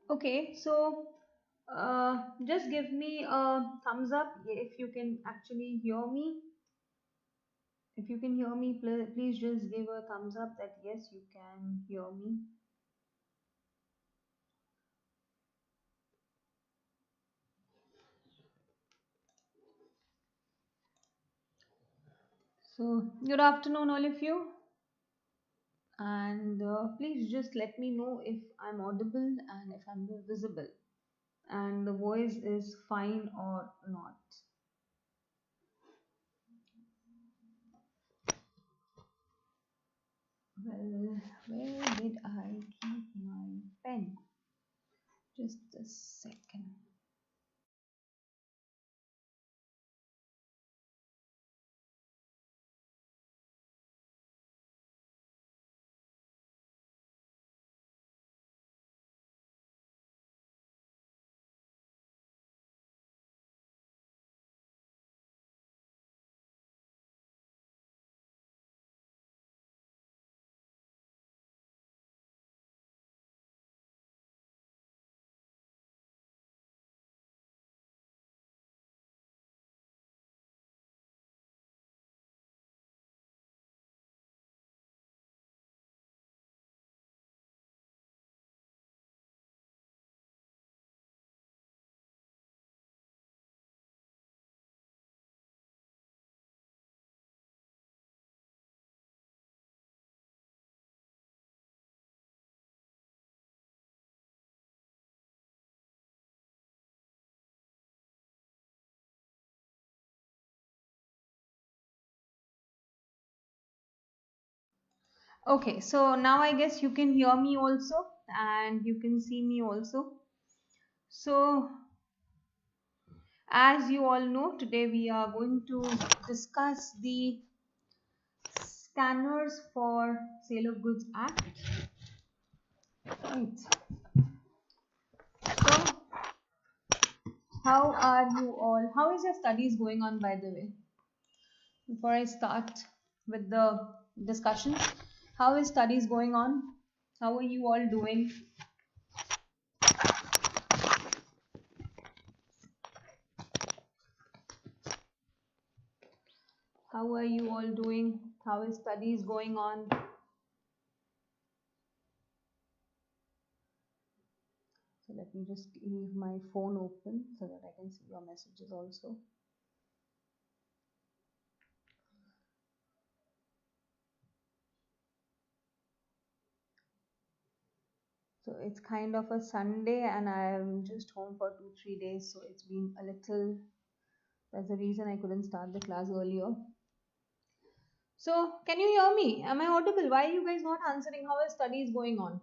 Okay, so just give me a thumbs up if you can actually hear me. If you can hear me, please just give a thumbs up that yes, you can hear me. So, good afternoon, all of you, and please just let me know if I'm audible and if I'm visible and the voice is fine or not. Well, where did I keep my pen? Just a second. Okay, so now I guess you can hear me also and you can see me also. So, as you all know, today we are going to discuss the Scanners for Sale of Goods Act. Right. So, how are you all? How is your studies going on, by the way? Before I start with the discussion, how is studies going on? How are you all doing? How are you all doing? How is studies going on? So let me just leave my phone open so that I can see your messages also. So it's kind of a Sunday and I'm just home for 2-3 days. So it's been a little, that's the reason I couldn't start the class earlier. So can you hear me? Am I audible? Why are you guys not answering? How is studies going on?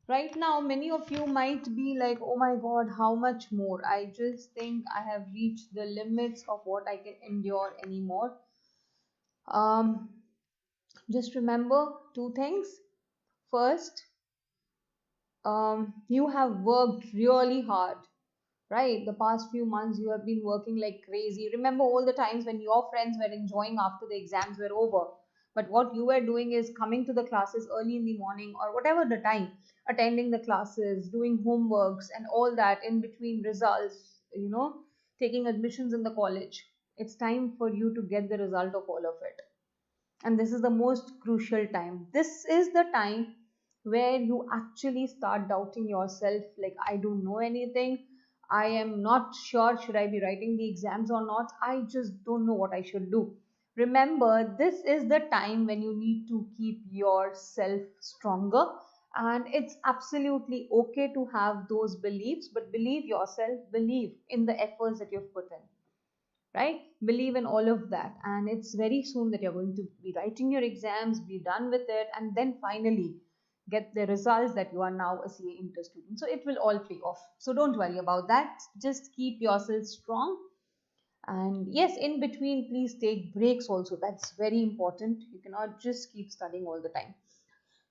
Right now, many of you might be like, oh my god, how much more? I just think I have reached the limits of what I can endure anymore. Um, just remember two things. First, you have worked really hard, right? The past few months you have been working like crazy. Remember all the times when your friends were enjoying after the exams were over, but what you were doing is coming to the classes early in the morning or whatever the time, attending the classes, doing homeworks and all that in between results, taking admissions in the college. It's time for you to get the result of all of it, and this is the most crucial time. This is the time where you actually start doubting yourself, like, I don't know anything, I am not sure should I be writing the exams or not, I just don't know what I should do. Remember, this is the time when you need to keep yourself stronger, and it's absolutely okay to have those beliefs, but believe yourself, believe in the efforts that you've put in, right? Believe in all of that, and it's very soon that you're going to be writing your exams, be done with it, and then finally get the results that you are now a CA inter student. So it will all pay off, so don't worry about that. Just keep yourself strong, and yes, in between please take breaks also. That's very important. You cannot just keep studying all the time.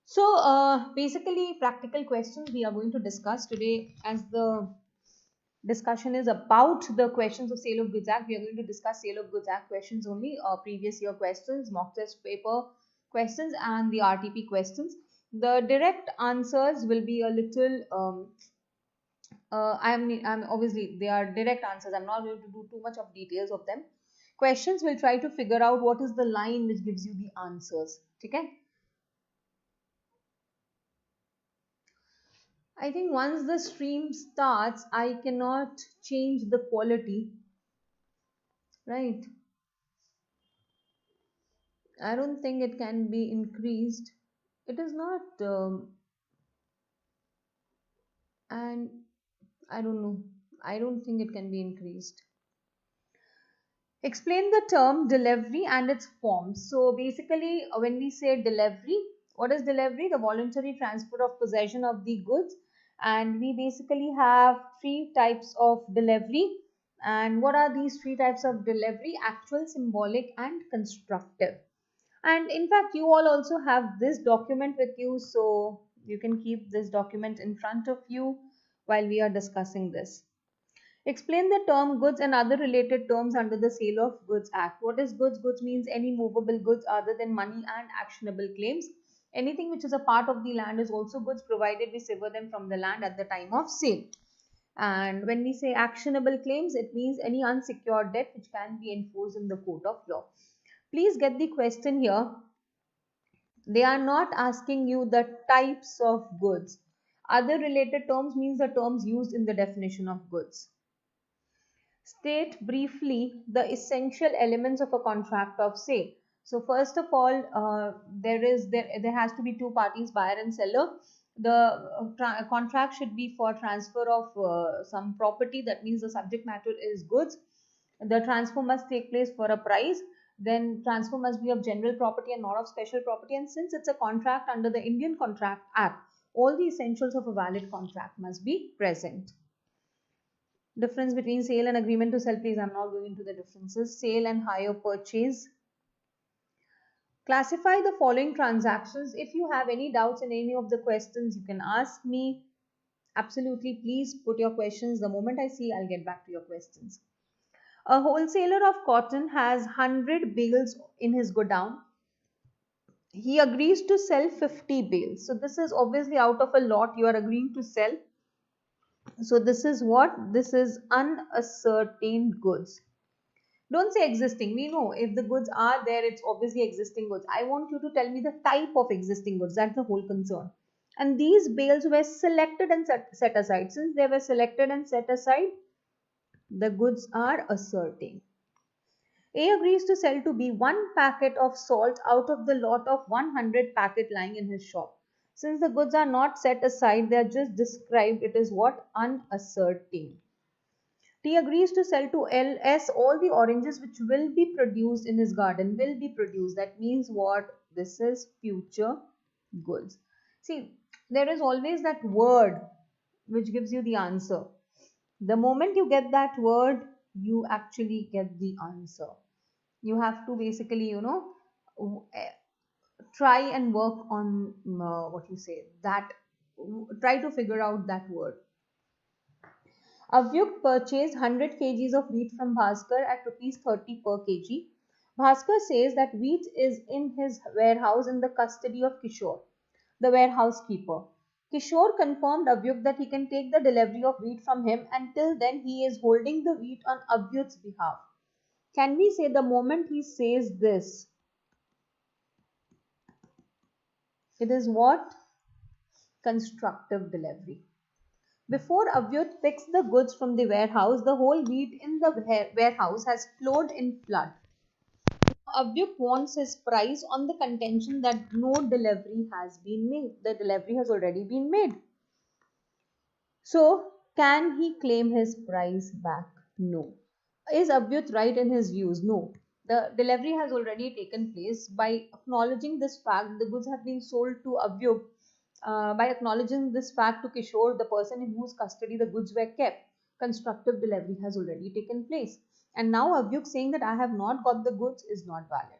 So basically, practical questions we are going to discuss today. As the discussion is about the questions of Sale of Goods Act, we are going to discuss Sale of Goods Act questions only, previous year questions, mock test paper questions, and the RTP questions. The direct answers will be a little I'm obviously they are direct answers. I'm not going to do too much of details of them. Questions will try to figure out what is the line which gives you the answers. Okay. I think once the stream starts, I cannot change the quality, right? I don't think it can be increased. It is not, and I don't know. I don't think it can be increased. Explain the term delivery and its forms. So basically, when we say delivery, what is delivery? The voluntary transfer of possession of the goods. And we basically have three types of delivery. And what are these three types of delivery? Actual, symbolic, and constructive. And in fact, you all also have this document with you. So you can keep this document in front of you while we are discussing this. Explain the term goods and other related terms under the Sale of Goods Act. What is goods? Goods means any movable goods other than money and actionable claims. Anything which is a part of the land is also goods provided we sever them from the land at the time of sale. And when we say actionable claims, it means any unsecured debt which can be enforced in the court of law. Please get the question here. They are not asking you the types of goods. Other related terms means the terms used in the definition of goods. State briefly the essential elements of a contract of sale. So first of all, there has to be two parties, buyer and seller. The contract should be for transfer of some property. That means the subject matter is goods. The transfer must take place for a price. Then transfer must be of general property and not of special property. And since it's a contract under the Indian Contract Act, all the essentials of a valid contract must be present. Difference between sale and agreement to sell, please, I'm not going into the differences. Sale and hire purchase. Classify the following transactions. If you have any doubts in any of the questions, you can ask me. Absolutely, please put your questions. The moment I see, I'll get back to your questions. A wholesaler of cotton has 100 bales in his godown. He agrees to sell 50 bales. So this is obviously out of a lot you are agreeing to sell. So this is what? This is unascertained goods. Don't say existing. We know if the goods are there, it's obviously existing goods. I want you to tell me the type of existing goods. That's the whole concern. And these bales were selected and set aside. Since they were selected and set aside, the goods are ascertained. A agrees to sell to B 1 packet of salt out of the lot of 100 packet lying in his shop. Since the goods are not set aside, they are just described. It is what? Unascertained. T agrees to sell to LS all the oranges which will be produced in his garden. Will be produced. That means what? This is future goods. See, there is always that word which gives you the answer. The moment you get that word, you actually get the answer. You have to basically, try and work on try to figure out that word. Avyuk purchased 100 kgs of wheat from Bhaskar at rupees 30 per kg. Bhaskar says that wheat is in his warehouse in the custody of Kishore, the warehouse keeper. Kishore confirmed Avyuk that he can take the delivery of wheat from him. Until then, he is holding the wheat on Avyuk's behalf. Can we say the moment he says this, it is what? Constructive delivery. Before Avyut picks the goods from the warehouse, the whole wheat in the warehouse has flowed in flood. Avyut wants his price on the contention that no delivery has been made. The delivery has already been made. So, can he claim his price back? No. Is Avyut right in his views? No. The delivery has already taken place. By acknowledging this fact, the goods have been sold to Avyut. By acknowledging this fact to Kishore, the person in whose custody the goods were kept, constructive delivery has already taken place. And now Avyuk saying that I have not got the goods is not valid.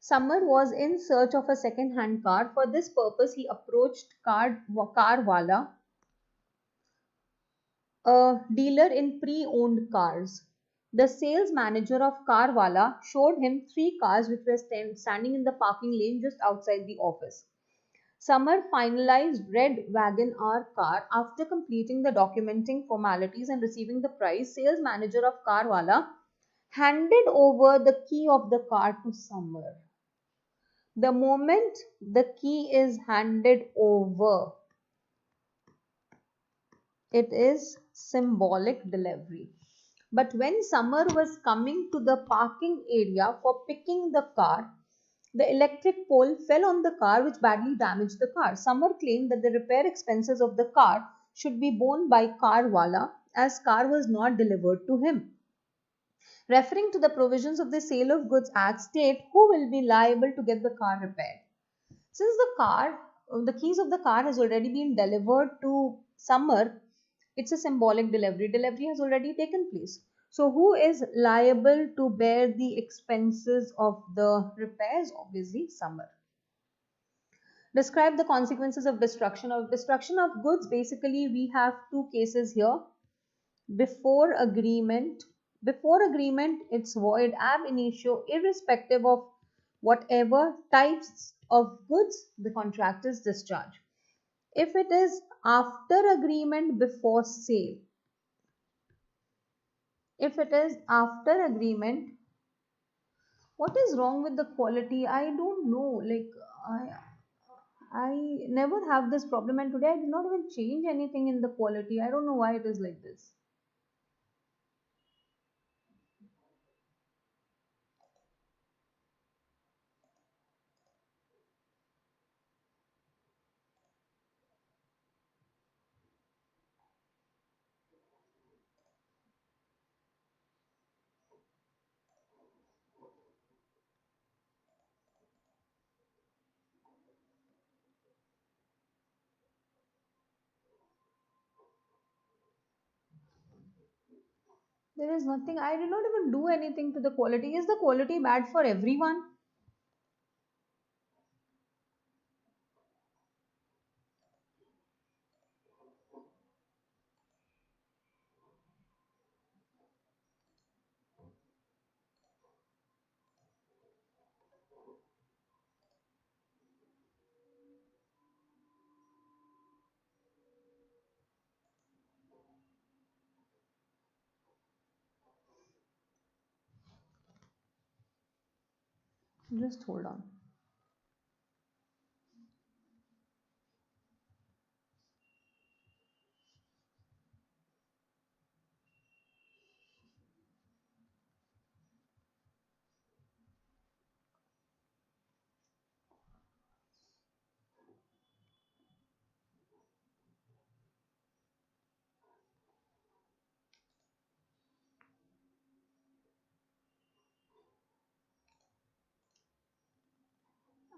Samar was in search of a second-hand car. For this purpose, he approached Carwala, a dealer in pre-owned cars. The sales manager of Carwala showed him three cars which were standing in the parking lane just outside the office. Summer finalized Red Wagon R car after completing the documenting formalities and receiving the prize. Sales manager of Carwala handed over the key of the car to Summer. The moment the key is handed over, it is symbolic delivery. But when Summer was coming to the parking area for picking the car, the electric pole fell on the car, which badly damaged the car. Summer claimed that the repair expenses of the car should be borne by Carwala as car was not delivered to him. Referring to the provisions of the Sale of Goods Act, state who will be liable to get the car repaired. Since the keys of the car has already been delivered to Summer, it's a symbolic delivery. Delivery has already taken place. So who is liable to bear the expenses of the repairs? Obviously, Summer. Describe the consequences of destruction. Of destruction of goods, basically we have two cases here. Before agreement, it's void ab initio, irrespective of whatever types of goods the contract is discharged. If it is after agreement, before sale, if it is after agreement, what is wrong with the quality? I don't know. Like I never have this problem, and today I did not even change anything in the quality. I don't know why it is like this. There is nothing. I did not even do anything to the quality. Is the quality bad for everyone? Just hold on.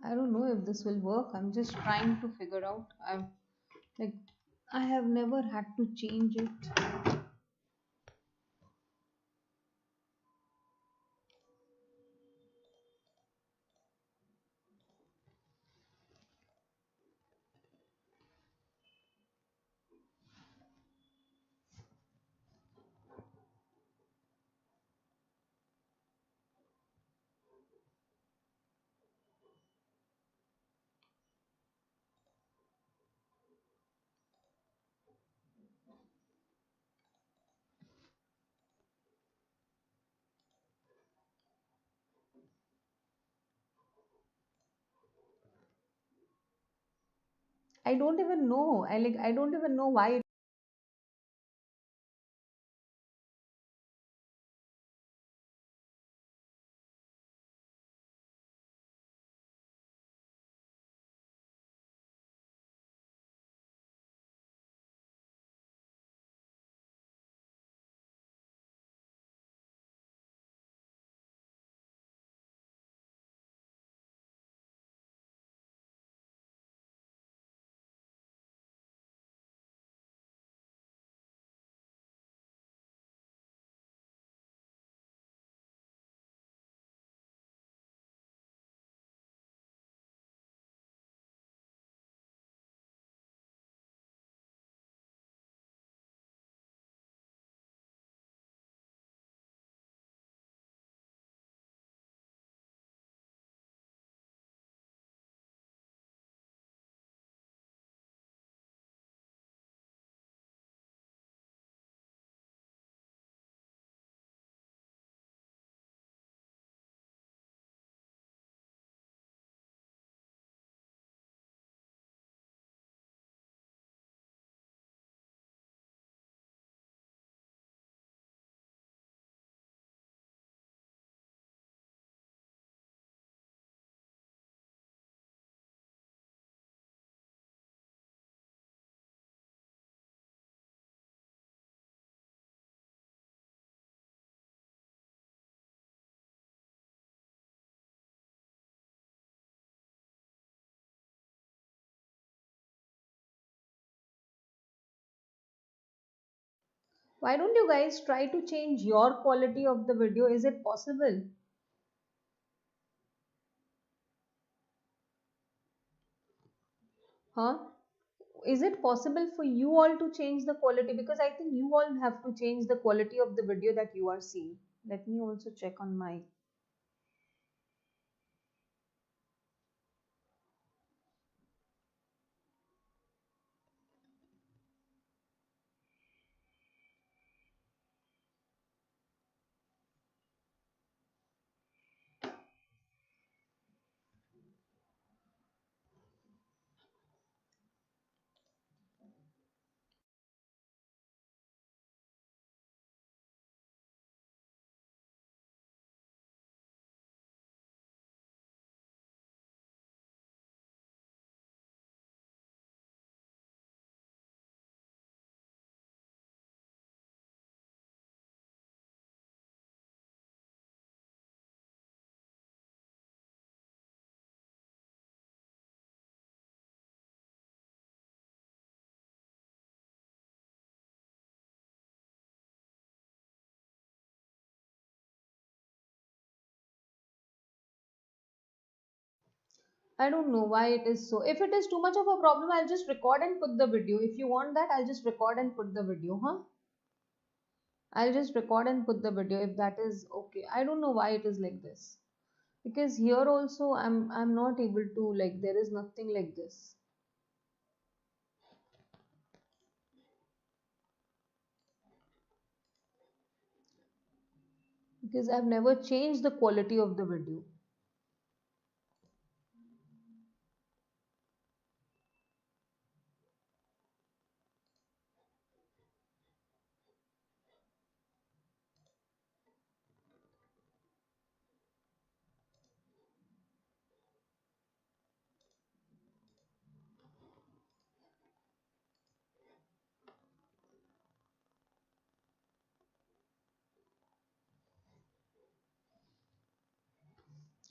I don't know if this will work. I'm just trying to figure out. Like I have never had to change it. I don't even know. I don't even know why Why don't you guys try to change your quality of the video? Is it possible? Huh? Is it possible for you all to change the quality? Because I think you all have to change the quality of the video that you are seeing. Let me also check on my. I don't know why it is so. If it is too much of a problem, I'll just record and put the video. If you want that, I'll just record and put the video, huh? I'll just record and put the video if that is okay. I don't know why it is like this. Because here also I'm not able to, like, there is nothing like this. Because I've never changed the quality of the video.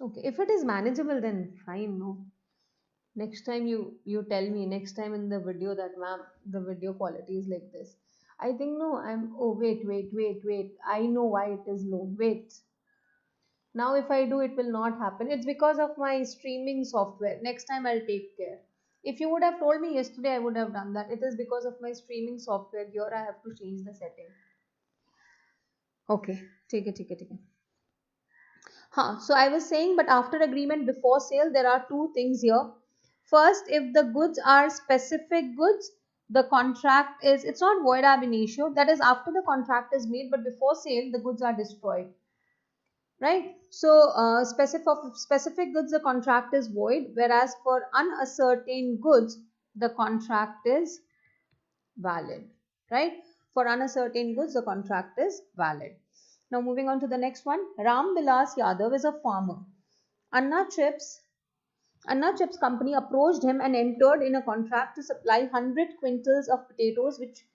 Okay, if it is manageable, then fine, no. Next time you tell me next time in the video that ma'am, the video quality is like this. I think no, oh wait. I know why it is low. Wait. Now if I do, it will not happen. It's because of my streaming software. Next time I'll take care. If you would have told me yesterday, I would have done that. It is because of my streaming software. Here I have to change the setting. Okay, take it. Huh. So I was saying, but after agreement before sale, there are two things here. First, if the goods are specific goods, the contract is, it's not void ab initio. That is after the contract is made, but before sale, the goods are destroyed. Right? So specific goods, the contract is void, whereas for unascertained goods, the contract is valid. Right? For unascertained goods, the contract is valid. Now moving on to the next one. Ram Vilas Yadav is a farmer. Anna Chips company approached him and entered in a contract to supply 100 quintals of potatoes which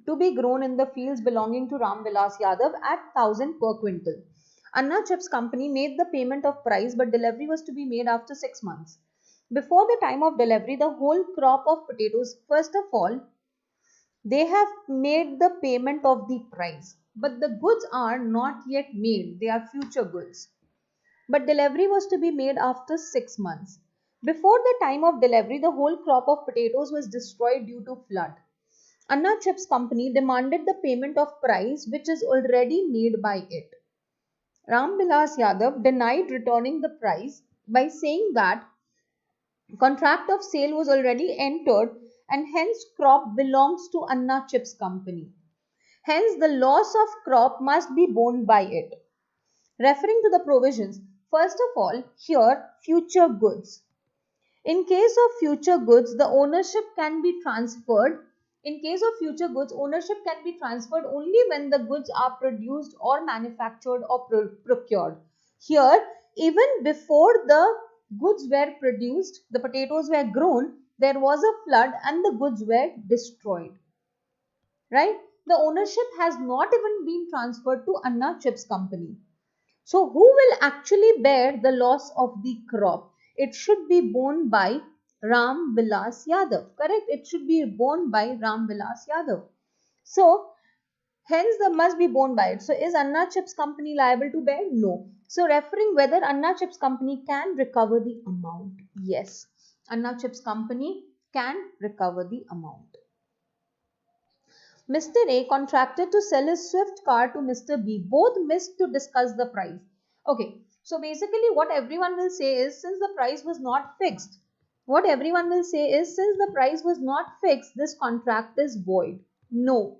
to be grown in the fields belonging to Ram Vilas Yadav at 1000 per quintal. Anna Chips company made the payment of price, but delivery was to be made after 6 months. Before the time of delivery, the whole crop of potatoes, first of all, they have made the payment of the price, but the goods are not yet made. They are future goods. But delivery was to be made after 6 months. Before the time of delivery, the whole crop of potatoes was destroyed due to flood. Anna Chips company demanded the payment of price which is already made by it. Ram Vilas Yadav denied returning the price by saying that contract of sale was already entered and hence crop belongs to Anna Chips company. Hence the loss of crop must be borne by it. Referring to the provisions, first of all, here future goods. In case of future goods, the ownership can be transferred. In case of future goods, ownership can be transferred only when the goods are produced or manufactured or procured. Here, even before the goods were produced, the potatoes were grown, there was a flood and the goods were destroyed. Right? The ownership has not even been transferred to Anna Chips company. So who will actually bear the loss of the crop? It should be borne by Ram Vilas Yadav. Correct? It should be borne by Ram Vilas Yadav. So Hence, the must be borne by it. So, is Anna Chips company liable to bear? No. So, referring whether Anna Chips company can recover the amount. Yes, Anna Chips company can recover the amount. Mr. A contracted to sell his Swift car to Mr. B. Both missed to discuss the price. Okay, so basically what everyone will say is, since the price was not fixed, this contract is void. No.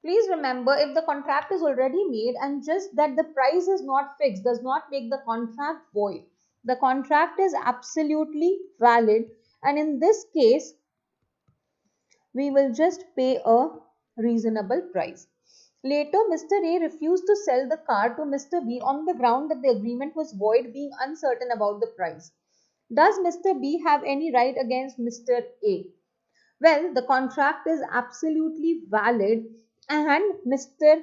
Please remember, if the contract is already made and just that the price is not fixed does not make the contract void. The contract is absolutely valid, and in this case, we will just pay a reasonable price. Later, Mr. A refused to sell the car to Mr. B on the ground that the agreement was void, being uncertain about the price. Does Mr. B have any right against Mr. A? Well, the contract is absolutely valid, and Mr.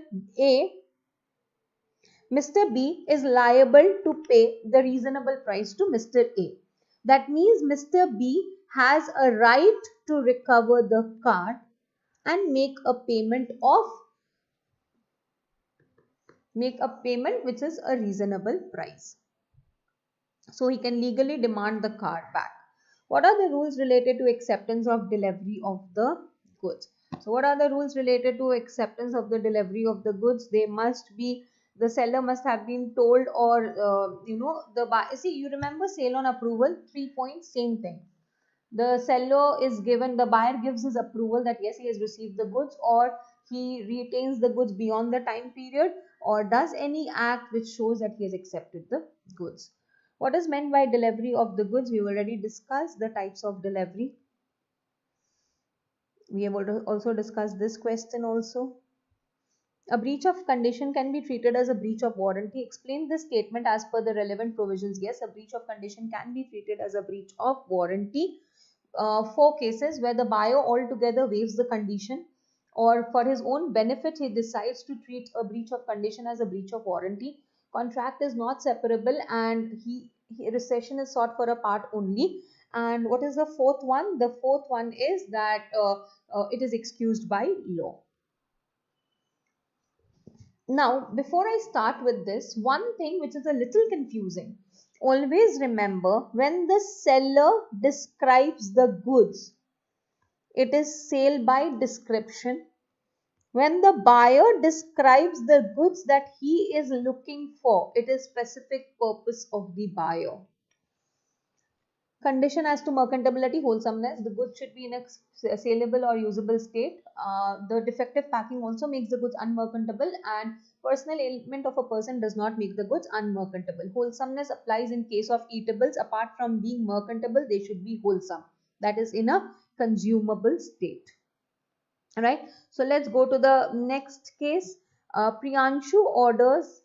B is liable to pay the reasonable price to Mr. A. That means Mr. B has a right to recover the car and make a payment which is a reasonable price. So he can legally demand the car back. What are the rules related to acceptance of delivery of the goods? So what are the rules related to acceptance of the delivery of the goods? The seller must have been told, or the buyer. See, you remember sale on approval, 3 points, same thing. The buyer gives his approval that yes, he has received the goods, or he retains the goods beyond the time period, or does any act which shows that he has accepted the goods. What is meant by delivery of the goods? We already discussed the types of delivery. We have also discussed this question also. A breach of condition can be treated as a breach of warranty. Explain this statement as per the relevant provisions. Yes, a breach of condition can be treated as a breach of warranty. 4 cases where the buyer altogether waives the condition, or for his own benefit he decides to treat a breach of condition as a breach of warranty. Contract is not separable, and recession is sought for a part only. And what is the fourth one? The fourth one is that it is excused by law. Now, before I start with this, one thing which is a little confusing. Always remember, when the seller describes the goods, it is sale by description. When the buyer describes the goods that he is looking for, it is specific purpose of the buyer. Condition as to merchantability, wholesomeness. The goods should be in a saleable or usable state. The defective packing also makes the goods unmerchantable, and personal ailment of a person does not make the goods unmerchantable. Wholesomeness applies in case of eatables. Apart from being merchantable, they should be wholesome. That is in a consumable state. Alright, so let's go to the next case. Priyanshu orders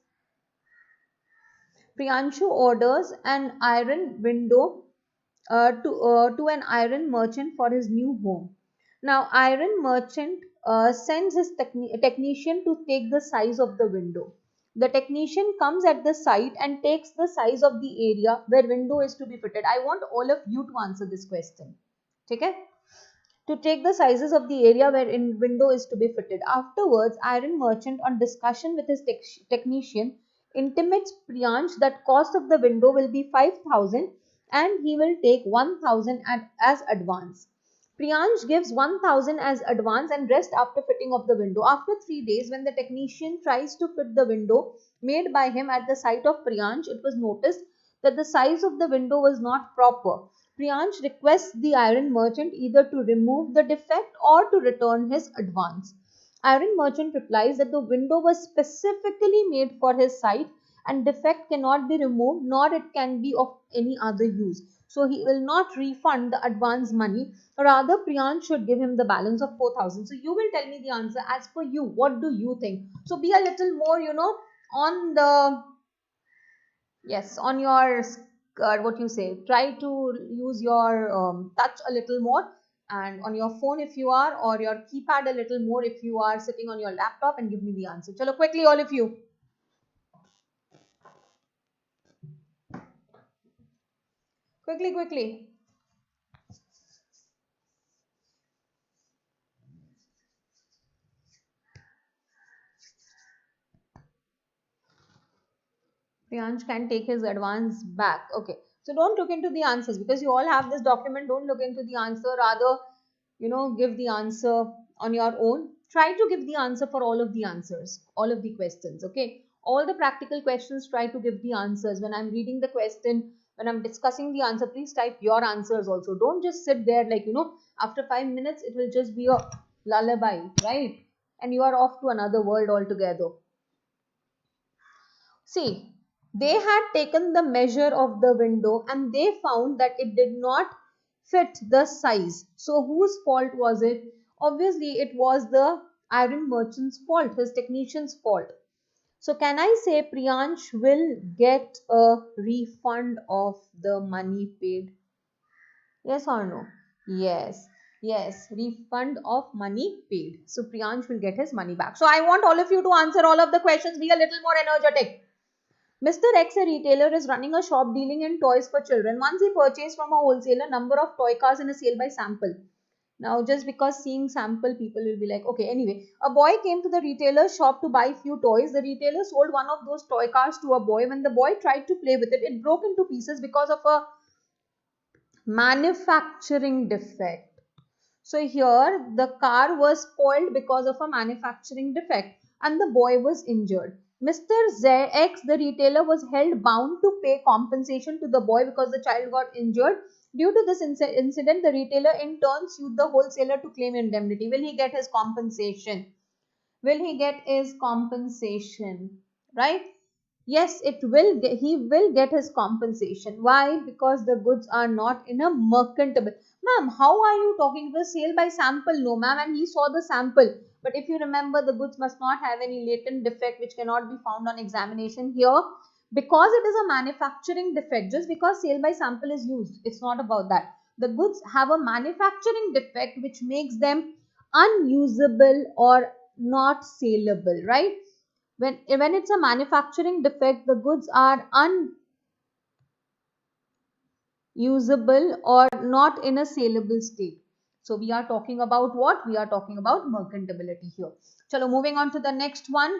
an iron window to an iron merchant for his new home. Now, iron merchant sends his technician to take the size of the window. The technician comes at the site and takes the size of the area where window is to be fitted. I want all of you to answer this question. Okay? To take the sizes of the area where window is to be fitted. Afterwards, iron merchant, on discussion with his technician, intimates Priyansh that cost of the window will be 5,000 and he will take 1,000 as advance. Priyansh gives 1,000 as advance and rest after fitting of the window. After 3 days, when the technician tries to fit the window made by him at the site of Priyansh, it was noticed that the size of the window was not proper. Priyansh requests the iron merchant either to remove the defect or to return his advance. Iron merchant replies that the window was specifically made for his site and defect cannot be removed, nor it can be of any other use. So he will not refund the advance money. Rather, Priyansh should give him the balance of 4,000. So you will tell me the answer as per you. What do you think? So be a little more, on the, yes, on your, what you say, try to use your touch a little more, and on your phone if you are, or your keypad a little more if you are sitting on your laptop, and give me the answer. Chalo, quickly, all of you. Quickly. Priyansh can take his advance back. Okay. So don't look into the answers because you all have this document. Don't look into the answer. Rather, give the answer on your own. Try to give the answer for all of the answers, all of the questions. Okay. All the practical questions, try to give the answers. When I'm reading the question, when I'm discussing the answer, please type your answers also. Don't just sit there like, after 5 minutes, it will just be a lullaby, right? And you are off to another world altogether. See, they had taken the measure of the window and they found that it did not fit the size. So whose fault was it? Obviously, it was the iron merchant's fault, his technician's fault. So can I say Priyansh will get a refund of the money paid? Yes or no? Yes. Yes, refund of money paid. So Priyansh will get his money back. So I want all of you to answer all of the questions. Be a little more energetic. Mr. X, a retailer, is running a shop dealing in toys for children. Once he purchased from a wholesaler number of toy cars in a sale by sample. Now, just because seeing sample, people will be like, okay, anyway. A boy came to the retailer's shop to buy few toys. The retailer sold one of those toy cars to a boy. When the boy tried to play with it, it broke into pieces because of a manufacturing defect. So here, the car was spoiled because of a manufacturing defect and the boy was injured. Mr. ZX, the retailer, was held bound to pay compensation to the boy because the child got injured. Due to this incident, the retailer in turn sued the wholesaler to claim indemnity. Will he get his compensation? Will he get his compensation? Right? Yes, he will get his compensation. Why? Because the goods are not in a merchantable. Ma'am, how are you talking? It was sale by sample. No, ma'am, and he saw the sample. But if you remember, the goods must not have any latent defect which cannot be found on examination here. Because it is a manufacturing defect, just because sale by sample is used, it's not about that. The goods have a manufacturing defect which makes them unusable or not saleable, right? When it's a manufacturing defect, the goods are unusable or not in a saleable state. So we are talking about what? We are talking about merchantability here. Chalo, moving on to the next one.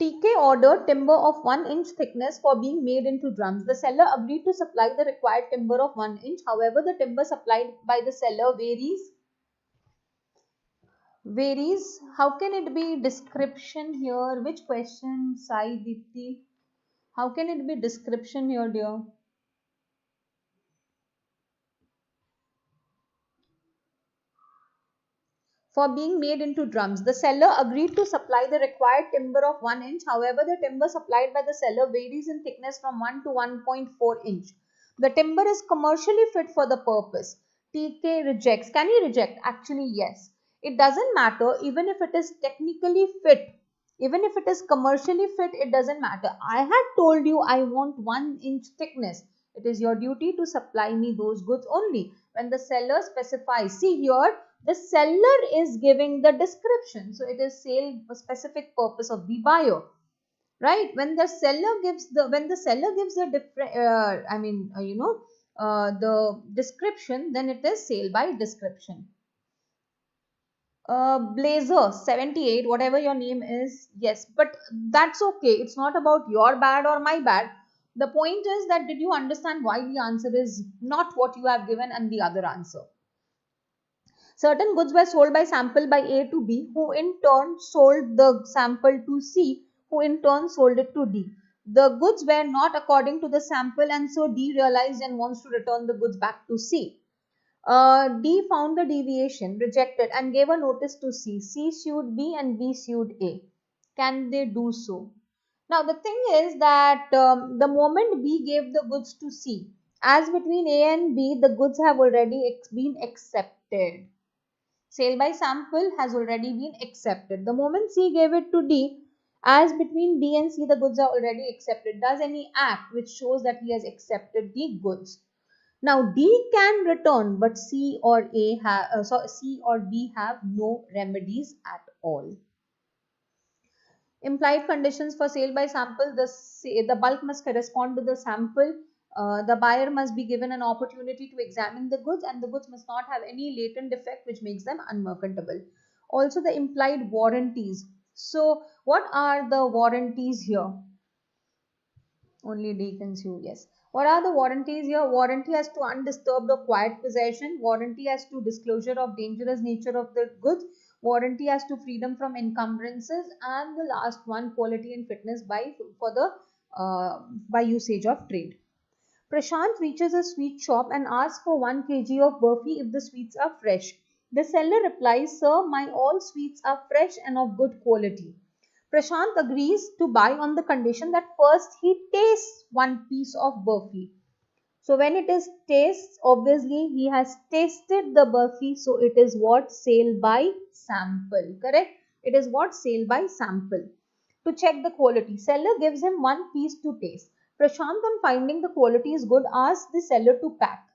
TK ordered timber of 1 inch thickness for being made into drums. The seller agreed to supply the required timber of 1 inch. However, the timber supplied by the seller varies. How can it be description here? Which question, Sai Dipti? How can it be description here, dear? For being made into drums, the seller agreed to supply the required timber of 1 inch. However, the timber supplied by the seller varies in thickness from 1 to 1.4 inch. The timber is commercially fit for the purpose. TK rejects. Can he reject? Actually, yes. It doesn't matter even if it is technically fit. Even if it is commercially fit, it doesn't matter. I had told you I want 1 inch thickness. It is your duty to supply me those goods only. When the seller specifies, see here, the seller is giving the description. So it is sale for specific purpose of the buyer. Right? When the seller gives the the description, then it is sale by description. Blazer 78, whatever your name is, yes, but that's okay. It's not about your bad or my bad. The point is that did you understand why the answer is not what you have given and the other answer? Certain goods were sold by sample by A to B, who in turn sold the sample to C, who in turn sold it to D. The goods were not according to the sample and so D realized and wants to return the goods back to C. D found the deviation, rejected and gave a notice to C. C sued B and B sued A. Can they do so? Now the thing is that the moment B gave the goods to C, as between A and B, the goods have already been accepted. Sale by sample has already been accepted. The moment C gave it to D, as between B and C, the goods are already accepted. Does any act which shows that he has accepted the goods. Now D can return, but C or B have no remedies at all. Implied conditions for sale by sample: the bulk must correspond to the sample. The buyer must be given an opportunity to examine the goods, and the goods must not have any latent defect which makes them unmerchantable. Also the implied warranties. So what are the warranties here? Only D can sue, yes. What are the warranties here? Warranty as to undisturbed or quiet possession. Warranty as to disclosure of dangerous nature of the goods. Warranty as to freedom from encumbrances. And the last one, quality and fitness by usage of trade. Prashant reaches a sweet shop and asks for 1 kg of burfi if the sweets are fresh. The seller replies, "Sir, my all sweets are fresh and of good quality." Prashant agrees to buy on the condition that first he tastes one piece of burfi. So when it is tastes, obviously he has tasted the burfi, so it is what? Sale by sample, correct? It is what? Sale by sample. To check the quality, seller gives him one piece to taste. Prashant, on finding the quality is good, asks the seller to pack.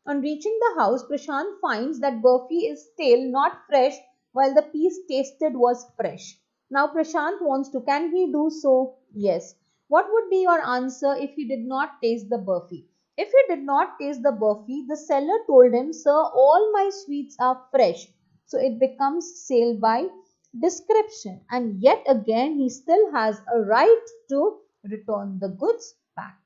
On reaching the house, Prashant finds that burfi is stale, not fresh, while the piece tasted was fresh. Now Prashant wants to, can he do so? Yes. What would be your answer if he did not taste the burfi? If he did not taste the burfi, the seller told him, "Sir, all my sweets are fresh." So it becomes sale by description, and yet again he still has a right to return the goods back.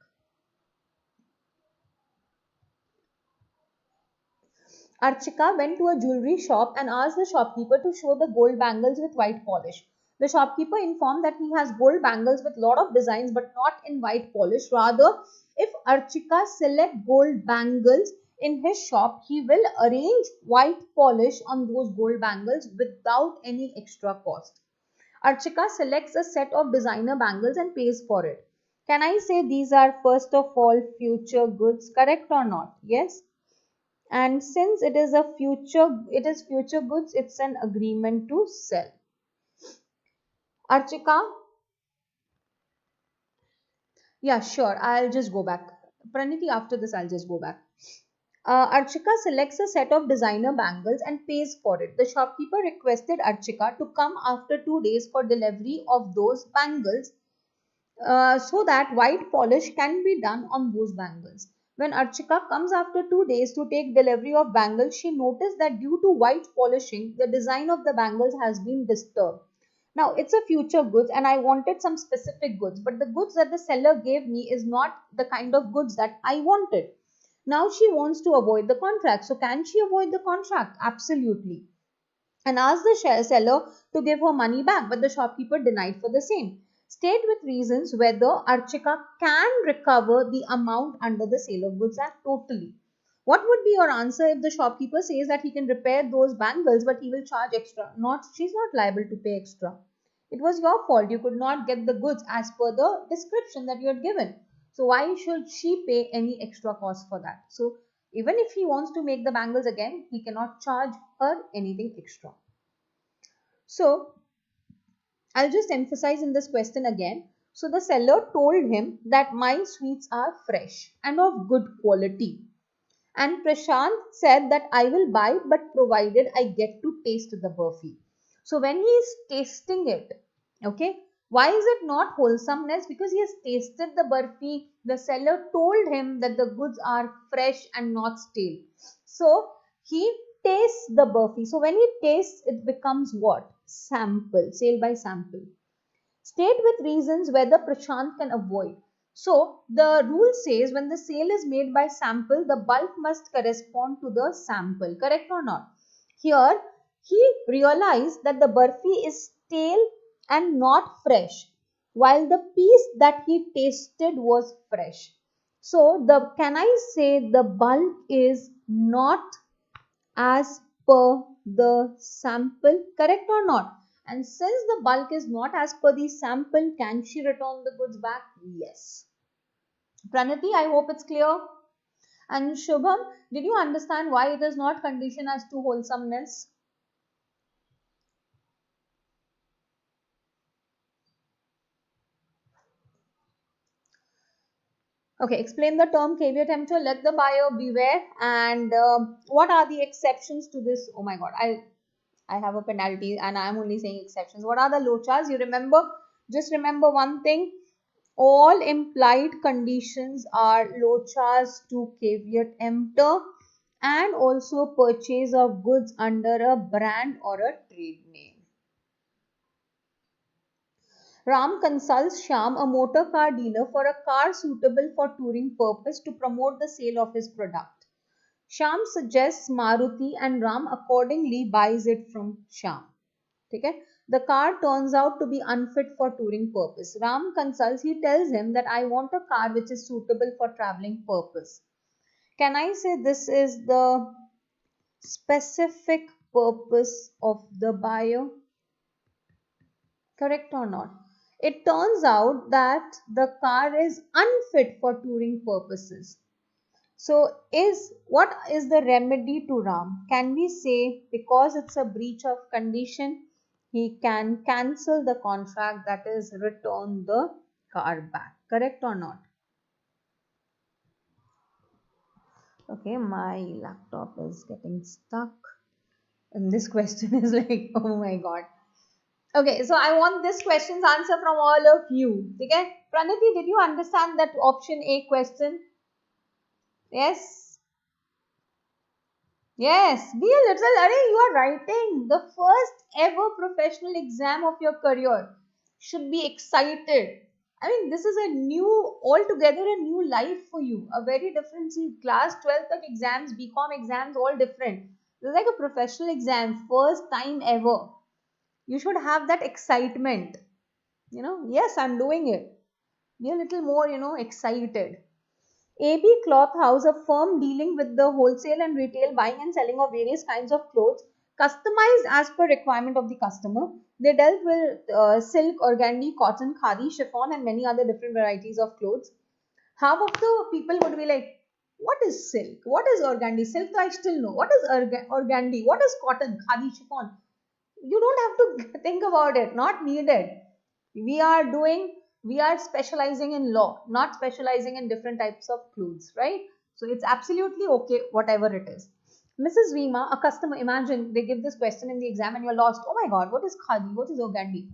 Archika went to a jewelry shop and asked the shopkeeper to show the gold bangles with white polish. The shopkeeper informed that he has gold bangles with lot of designs but not in white polish. Rather, if Archika select gold bangles in his shop, he will arrange white polish on those gold bangles without any extra cost. Archika selects a set of designer bangles and pays for it. Can I say these are first of all future goods, correct or not? Yes. And since it is future goods, it's an agreement to sell. Archika, yeah, sure. I'll just go back. Praniti, after this, I'll just go back. Archika selects a set of designer bangles and pays for it. The shopkeeper requested Archika to come after 2 days for delivery of those bangles so that white polish can be done on those bangles. When Archika comes after 2 days to take delivery of bangles, she noticed that due to white polishing, the design of the bangles has been disturbed. Now, it's a future goods and I wanted some specific goods, but the goods that the seller gave me is not the kind of goods that I wanted. Now, she wants to avoid the contract. So, can she avoid the contract? Absolutely. And asked the seller to give her money back, but the shopkeeper denied for the same. State with reasons whether Archika can recover the amount under the Sale of Goods Act totally. What would be your answer if the shopkeeper says that he can repair those bangles but he will charge extra? She's not liable to pay extra. It was your fault. You could not get the goods as per the description that you had given. So why should she pay any extra cost for that? So even if he wants to make the bangles again, he cannot charge her anything extra. So I'll just emphasize in this question again. So the seller told him that my sweets are fresh and of good quality. And Prashant said that I will buy but provided I get to taste the burfi. So when he is tasting it, okay, why is it not wholesomeness? Because he has tasted the burfi. The seller told him that the goods are fresh and not stale. So he tastes the burfi. So when he tastes, it becomes what? Sample, sale by sample. State with reasons whether Prashant can avoid. So the rule says when the sale is made by sample, the bulk must correspond to the sample. Correct or not? Here, he realized that the burfi is stale and not fresh, while the piece that he tasted was fresh. So, can I say the bulk is not as per the sample, correct or not? And since the bulk is not as per the sample, can she return the goods back? Yes. Pranati, I hope it's clear. And Shubham, did you understand why it is not condition as to wholesomeness? Okay, explain the term caveat emptor, let the buyer beware, and what are the exceptions to this? Oh my god, I have a penalty and I am only saying exceptions. What are the lochas? You remember? Just remember one thing. All implied conditions are lochas to caveat emptor, and also purchase of goods under a brand or a trade name. Ram consults Shyam, a motor car dealer, for a car suitable for touring purpose to promote the sale of his product. Shyam suggests Maruti and Ram accordingly buys it from Shyam. Okay? The car turns out to be unfit for touring purpose. Ram consults, he tells him that I want a car which is suitable for traveling purpose. Can I say this is the specific purpose of the buyer? Correct or not? It turns out that the car is unfit for touring purposes. So what is the remedy to Ram? Can we say because it's a breach of condition, he can cancel the contract, that is return the car back? Correct or not? Okay, my laptop is getting stuck. And this question is like, oh my god. Okay, so I want this question's answer from all of you. Okay, Pranati, did you understand that option A question? Yes. Yes, be a little, you are writing the first ever professional exam of your career. Should be excited. I mean, this is altogether a new life for you. A very different, see, class 12th of exams, BCom exams, all different. This is like a professional exam, first time ever. You should have that excitement. Yes, I'm doing it. Be a little more, excited. AB Cloth House, a firm dealing with the wholesale and retail buying and selling of various kinds of clothes, customized as per requirement of the customer. They dealt with silk, organdy, cotton, khadi, chiffon, and many other different varieties of clothes. Half of the people would be like, what is silk? What is organdy? Silk, I still know. What is organdy? What is cotton, khadi, chiffon? You don't have to think about it. Not needed. We are specializing in law, not specializing in different types of clothes, right? So it's absolutely okay, whatever it is. Mrs. Rima, a customer, imagine they give this question in the exam and you're lost. Oh my god, what is khadi? What is organdy?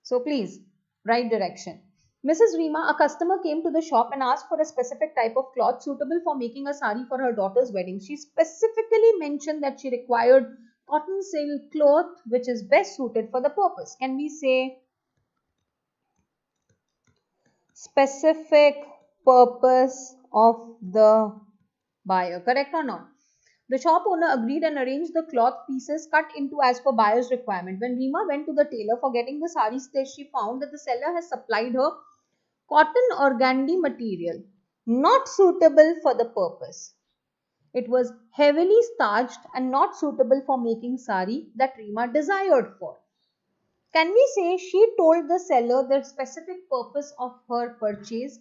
So please, right direction. Mrs. Rima, a customer, came to the shop and asked for a specific type of cloth suitable for making a sari for her daughter's wedding. She specifically mentioned that she required cotton silk cloth which is best suited for the purpose. Can we say specific purpose of the buyer? Correct or not? The shop owner agreed and arranged the cloth pieces cut into as per buyer's requirement. When Rima went to the tailor for getting the sari stitched, she found that the seller has supplied her cotton organdy material, not suitable for the purpose. It was heavily starched and not suitable for making sari that Rima desired for. Can we say she told the seller the specific purpose of her purchase?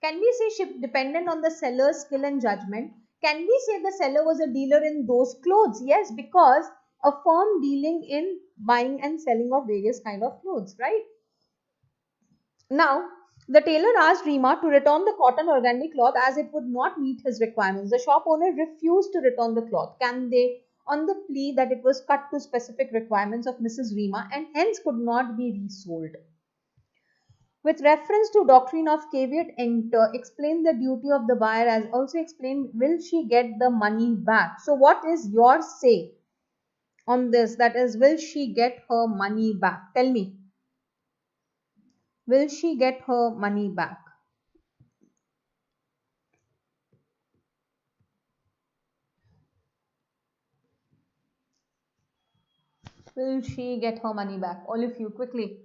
Can we say she depended on the seller's skill and judgment? Can we say the seller was a dealer in those clothes? Yes, because a firm dealing in buying and selling of various kind of clothes, right? Now, the tailor asked Rima to return the cotton organdy cloth as it would not meet his requirements. The shop owner refused to return the cloth. Can they? On the plea that it was cut to specific requirements of Mrs. Rima and hence could not be resold. With reference to doctrine of caveat emptor, explain the duty of the buyer as also explain will she get the money back. So what is your say on this? That is, will she get her money back? Tell me. Will she get her money back? Will she get her money back? All of you, quickly.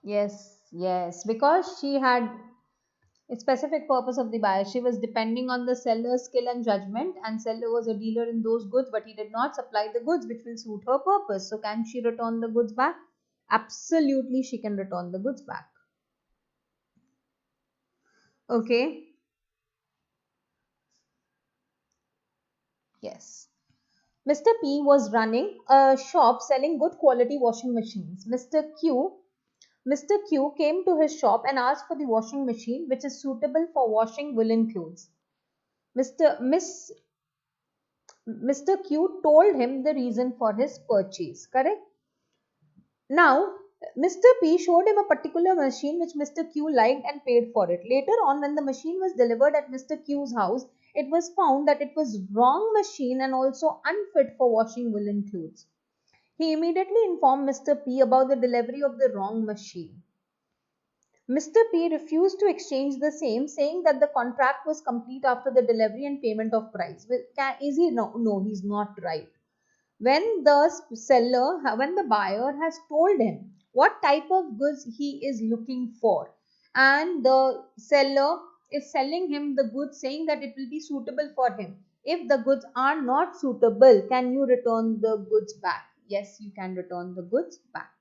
Yes, yes, because she had a specific purpose of the buyer. She was depending on the seller's skill and judgment, and seller was a dealer in those goods, but he did not supply the goods which will suit her purpose. So can she return the goods back? Absolutely, she can return the goods back. Okay. Yes. Mr. P was running a shop selling good quality washing machines. Mr. Q Mr. Q came to his shop and asked for the washing machine which is suitable for washing woolen clothes. Mr. Q told him the reason for his purchase. Correct? Now, Mr. P showed him a particular machine which Mr. Q liked and paid for it. Later on, when the machine was delivered at Mr. Q's house, it was found that it was wrong machine and also unfit for washing woolen clothes. He immediately informed Mr. P about the delivery of the wrong machine. Mr. P refused to exchange the same, saying that the contract was complete after the delivery and payment of price. Is he? No, he's not right. When the buyer has told him what type of goods he is looking for, and the seller is selling him the goods saying that it will be suitable for him. If the goods are not suitable, can you return the goods back? Yes, you can return the goods back.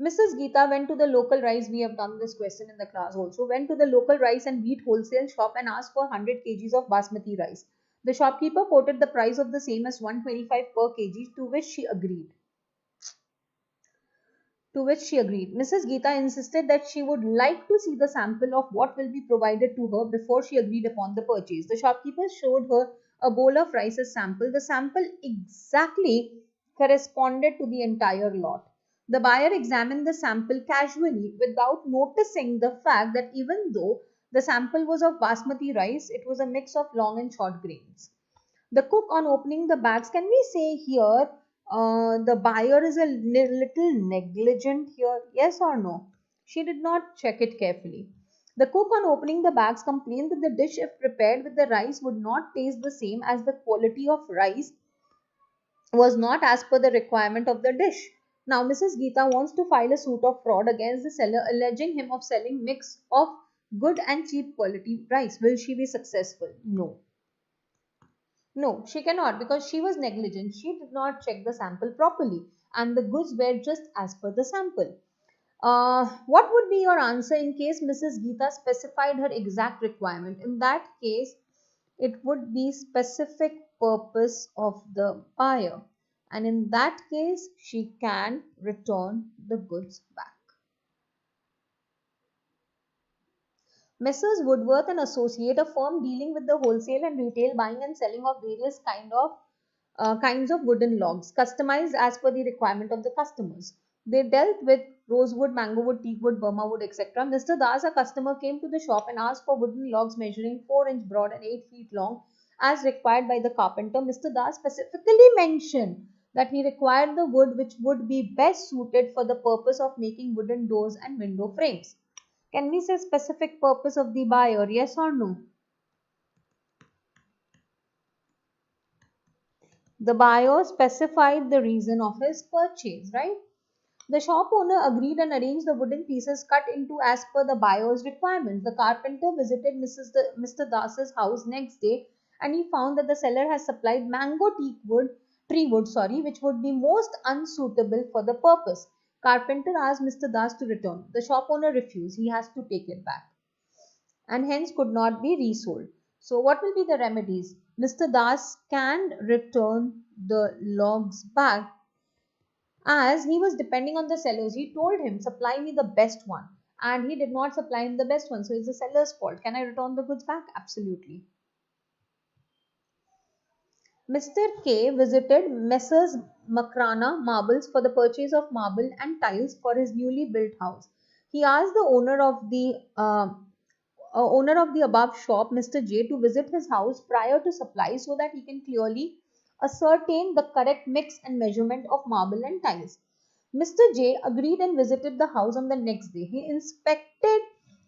Mrs. Geeta went to the local rice, we have done this question in the class also, went to the local rice and wheat wholesale shop and asked for 100 kgs of basmati rice. The shopkeeper quoted the price of the same as 125 per kg, to which she agreed. Mrs. Geeta insisted that she would like to see the sample of what will be provided to her before she agreed upon the purchase. The shopkeeper showed her a bowl of rice as sample. The sample exactly corresponded to the entire lot. The buyer examined the sample casually without noticing the fact that even though the sample was of basmati rice, it was a mix of long and short grains. The cook, on opening the bags, can we say here the buyer is a little negligent here? Yes or no? She did not check it carefully. The cook, on opening the bags, complained that the dish, if prepared with the rice, would not taste the same, as the quality of rice was not as per the requirement of the dish. Now, Mrs. Geeta wants to file a suit of fraud against the seller, alleging him of selling mix of good and cheap quality rice. Will she be successful? No. No, she cannot, because she was negligent. She did not check the sample properly and the goods were just as per the sample. What would be your answer in case Mrs. Geeta specified her exact requirement? In that case, it would be specific purpose of the buyer. And in that case, she can return the goods back. Messrs. Woodworth and Associate, a firm dealing with the wholesale and retail buying and selling of various kinds of wooden logs, customized as per the requirement of the customers. They dealt with rosewood, mango wood, teak wood, Burma wood, etc. Mr. Das, a customer, came to the shop and asked for wooden logs measuring 4-inch broad and 8 feet long as required by the carpenter. Mr. Das specifically mentioned that he required the wood which would be best suited for the purpose of making wooden doors and window frames. Can we say specific purpose of the buyer? Yes or no? The buyer specified the reason of his purchase, right? The shop owner agreed and arranged the wooden pieces cut into as per the buyer's requirements. The carpenter visited Mr. Das's house next day and he found that the seller has supplied mango tree wood, which would be most unsuitable for the purpose. Carpenter asked Mr. Das to return. The shop owner refused. He has to take it back and hence could not be resold. So what will be the remedies? Mr. Das can return the logs back, as he was depending on the sellers. He told him, supply me the best one, and he did not supply him the best one. So it's the seller's fault. Can I return the goods back? Absolutely. Mr. K visited Messrs. Makrana Marbles for the purchase of marble and tiles for his newly built house. He asked the owner of the above shop, Mr. J, to visit his house prior to supply so that he can clearly ascertain the correct mix and measurement of marble and tiles. Mr. J agreed and visited the house on the next day. He inspected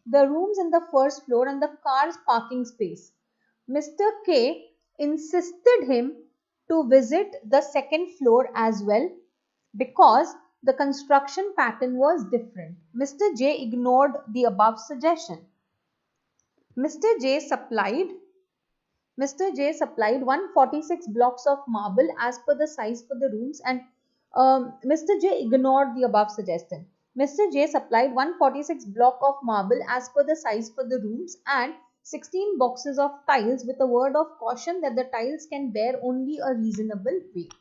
the rooms in the first floor and the car's parking space. Mr. K insisted him to visit the second floor as well because the construction pattern was different. Mr. J ignored the above suggestion. Mr. J supplied 146 blocks of marble as per the size for the rooms, and Mr. J ignored the above suggestion. Mr. J supplied 146 block of marble as per the size for the rooms and 16 boxes of tiles with a word of caution that the tiles can bear only a reasonable weight.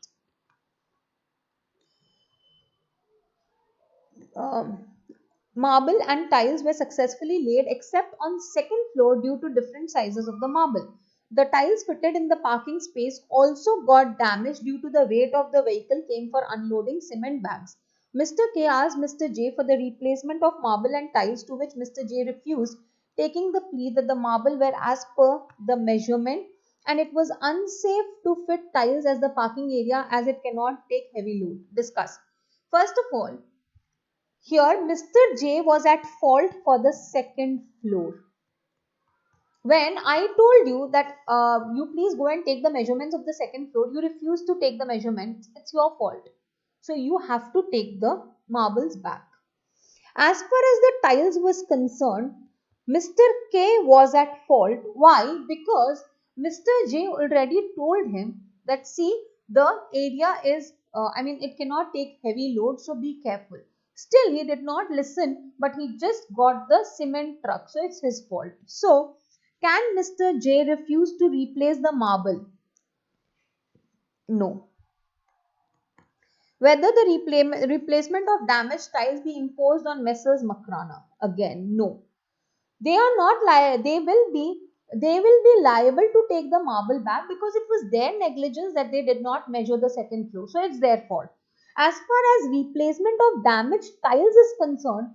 Marble and tiles were successfully laid except on second floor due to different sizes of the marble. The tiles fitted in the parking space also got damaged due to the weight of the vehicle came for unloading cement bags. Mr. K asked Mr. J for the replacement of marble and tiles, to which Mr. J refused, taking the plea that the marble were as per the measurement and it was unsafe to fit tiles as the parking area as it cannot take heavy load. Discuss. First of all, here Mr. J was at fault for the second floor. When I told you that you please go and take the measurements of the second floor, you refused to take the measurements. It's your fault. So you have to take the marbles back. As far as the tiles was concerned, Mr. K was at fault. Why? Because Mr. J already told him that see, the area is, it cannot take heavy load, so be careful. Still, he did not listen, but he just got the cement truck, so it's his fault. So, can Mr. J refuse to replace the marble? No. Whether the replacement of damaged tiles be imposed on Messrs. Makrana? Again, no. They are not liable. They will be liable to take the marble back because it was their negligence that they did not measure the second floor. So it's their fault. As far as replacement of damaged tiles is concerned,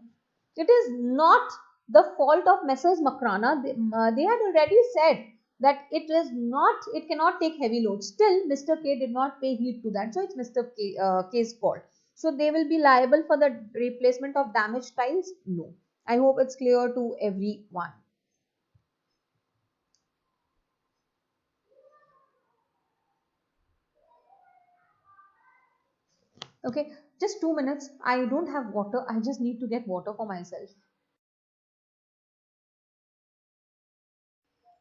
it is not the fault of Messrs. Makrana. They had already said that it cannot take heavy load. Still, Mr. K did not pay heed to that. So it's Mr. K's fault. So they will be liable for the replacement of damaged tiles? No. I hope it's clear to everyone. Okay, just 2 minutes. I don't have water. I just need to get water for myself.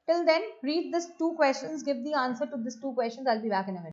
Till then, read these two questions, give the answer to these two questions. I'll be back in a minute.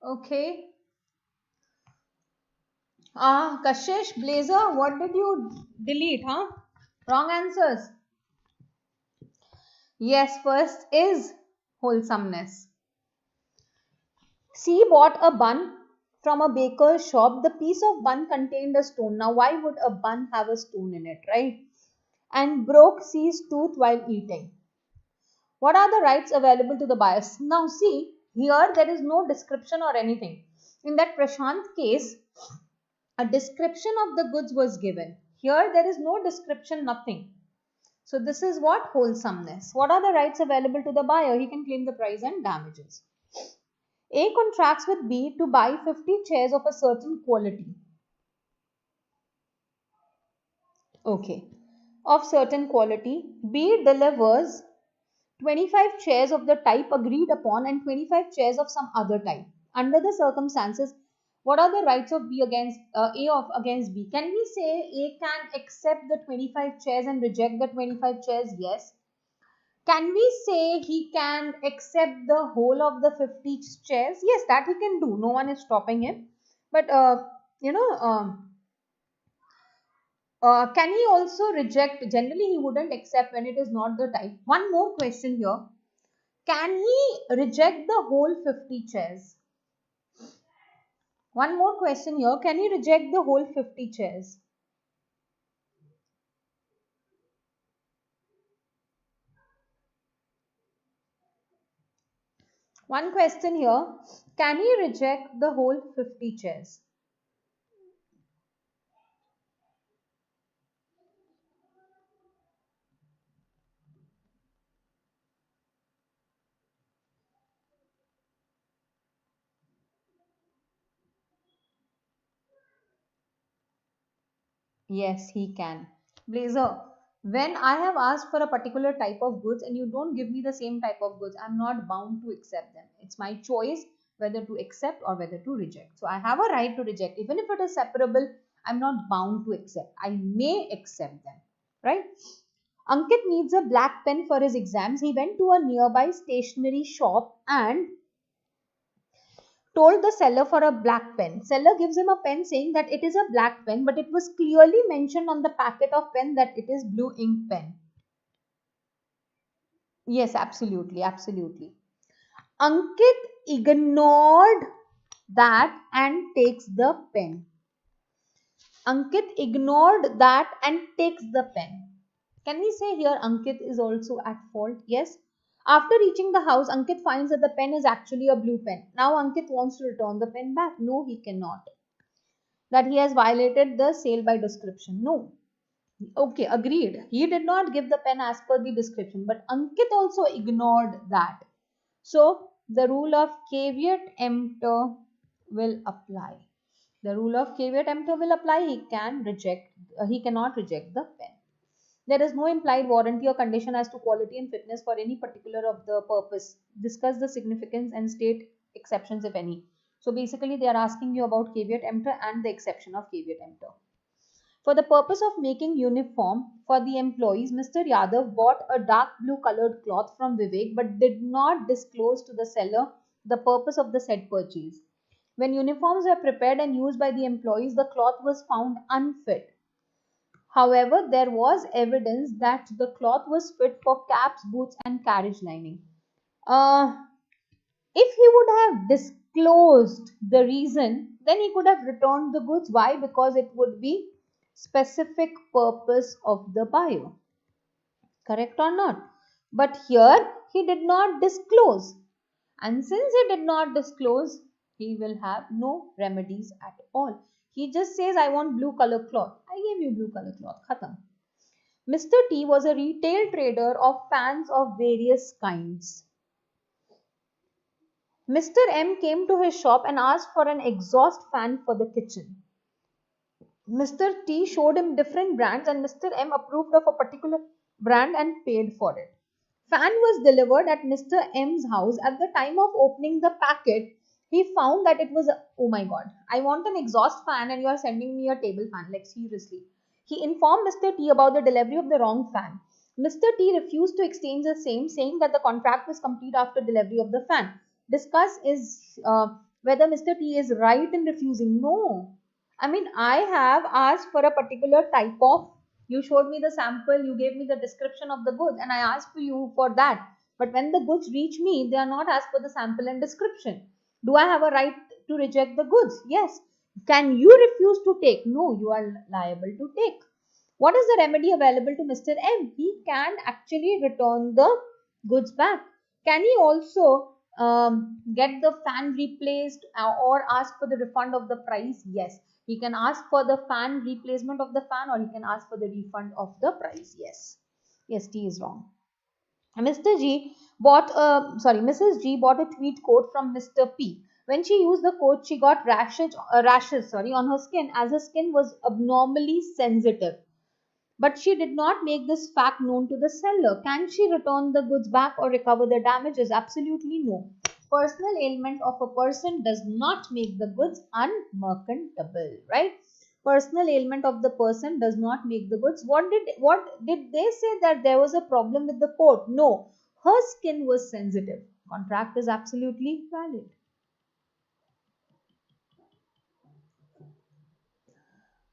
Okay. Kashish, Blazer, what did you delete, huh? Wrong answers. Yes, first is wholesomeness. C bought a bun from a baker's shop. The piece of bun contained a stone. Now, why would a bun have a stone in it, right? And broke C's tooth while eating. What are the rights available to the buyers? Now, see, here there is no description or anything. In that Prashant case, a description of the goods was given. Here, there is no description, nothing. So, this is what? Wholesomeness. What are the rights available to the buyer? He can claim the price and damages. A contracts with B to buy 50 chairs of a certain quality. Okay. Of certain quality. B delivers 25 chairs of the type agreed upon and 25 chairs of some other type. Under the circumstances, what are the rights of B against against B? Can we say A can accept the 25 chairs and reject the 25 chairs? Yes. Can we say he can accept the whole of the 50 chairs? Yes, that he can do. No one is stopping him. But, can he also reject? Generally, he wouldn't accept when it is not the type. One more question here. Can he reject the whole 50 chairs? One more question here. Can he reject the whole 50 chairs? One question here. Can he reject the whole 50 chairs? Yes, he can. Blazer, when I have asked for a particular type of goods and you don't give me the same type of goods, I'm not bound to accept them. It's my choice whether to accept or whether to reject. So I have a right to reject. Even if it is separable, I'm not bound to accept. I may accept them. Right? Ankit needs a black pen for his exams. He went to a nearby stationery shop and told the seller for a black pen. Seller gives him a pen saying that it is a black pen, but it was clearly mentioned on the packet of pen that it is blue ink pen. Yes, absolutely, absolutely. Ankit ignored that and takes the pen. Ankit ignored that and takes the pen. Can we say here Ankit is also at fault? Yes. After reaching the house, Ankit finds that the pen is actually a blue pen. Now Ankit wants to return the pen back. No, he cannot. That he has violated the sale by description. No. Okay, agreed. He did not give the pen as per the description, but Ankit also ignored that. So the rule of caveat emptor will apply. The rule of caveat emptor will apply. He cannot reject the pen. There is no implied warranty or condition as to quality and fitness for any particular of the purpose. Discuss the significance and state exceptions if any. So basically they are asking you about caveat emptor and the exception of caveat emptor. For the purpose of making uniform for the employees, Mr. Yadav bought a dark blue colored cloth from Vivek but did not disclose to the seller the purpose of the said purchase. When uniforms were prepared and used by the employees, the cloth was found unfit. However, there was evidence that the cloth was fit for caps, boots, and carriage lining. Uh, if he would have disclosed the reason, then he could have returned the goods. Why? Because it would be specific purpose of the buyer. Correct or not? But here he did not disclose. And since he did not disclose, he will have no remedies at all. He just says, I want blue color cloth. I gave you blue color cloth. Khatam. Mr. T was a retail trader of fans of various kinds. Mr. M came to his shop and asked for an exhaust fan for the kitchen. Mr. T showed him different brands and Mr. M approved of a particular brand and paid for it. Fan was delivered at Mr. M's house. At the time of opening the packet, he found that it was oh my god, I want an exhaust fan and you are sending me a table fan. Like seriously. He informed Mr. T about the delivery of the wrong fan. Mr. T refused to exchange the same, saying that the contract was complete after delivery of the fan. Discuss is whether Mr. T is right in refusing. No. I mean, I have asked for a particular type of, you showed me the sample, you gave me the description of the goods and I asked for you for that. But when the goods reach me, they are not as per the sample and description. Do I have a right to reject the goods? Yes. Can you refuse to take? No, you are liable to take. What is the remedy available to Mr. M? He can actually return the goods back. Can he also get the fan replaced or ask for the refund of the price? Yes. He can ask for the fan replacement of the fan, or he can ask for the refund of the price. Yes. Yes, T is wrong. Mrs. G bought a tweed coat from Mr. P. When she used the coat, she got rashes on her skin, as her skin was abnormally sensitive. But she did not make this fact known to the seller. Can she return the goods back or recover the damages? Absolutely no. Personal ailment of a person does not make the goods unmerchantable, right? Personal ailment of the person does not make the goods. What did they say that there was a problem with the coat? No, her skin was sensitive. Contract is absolutely valid.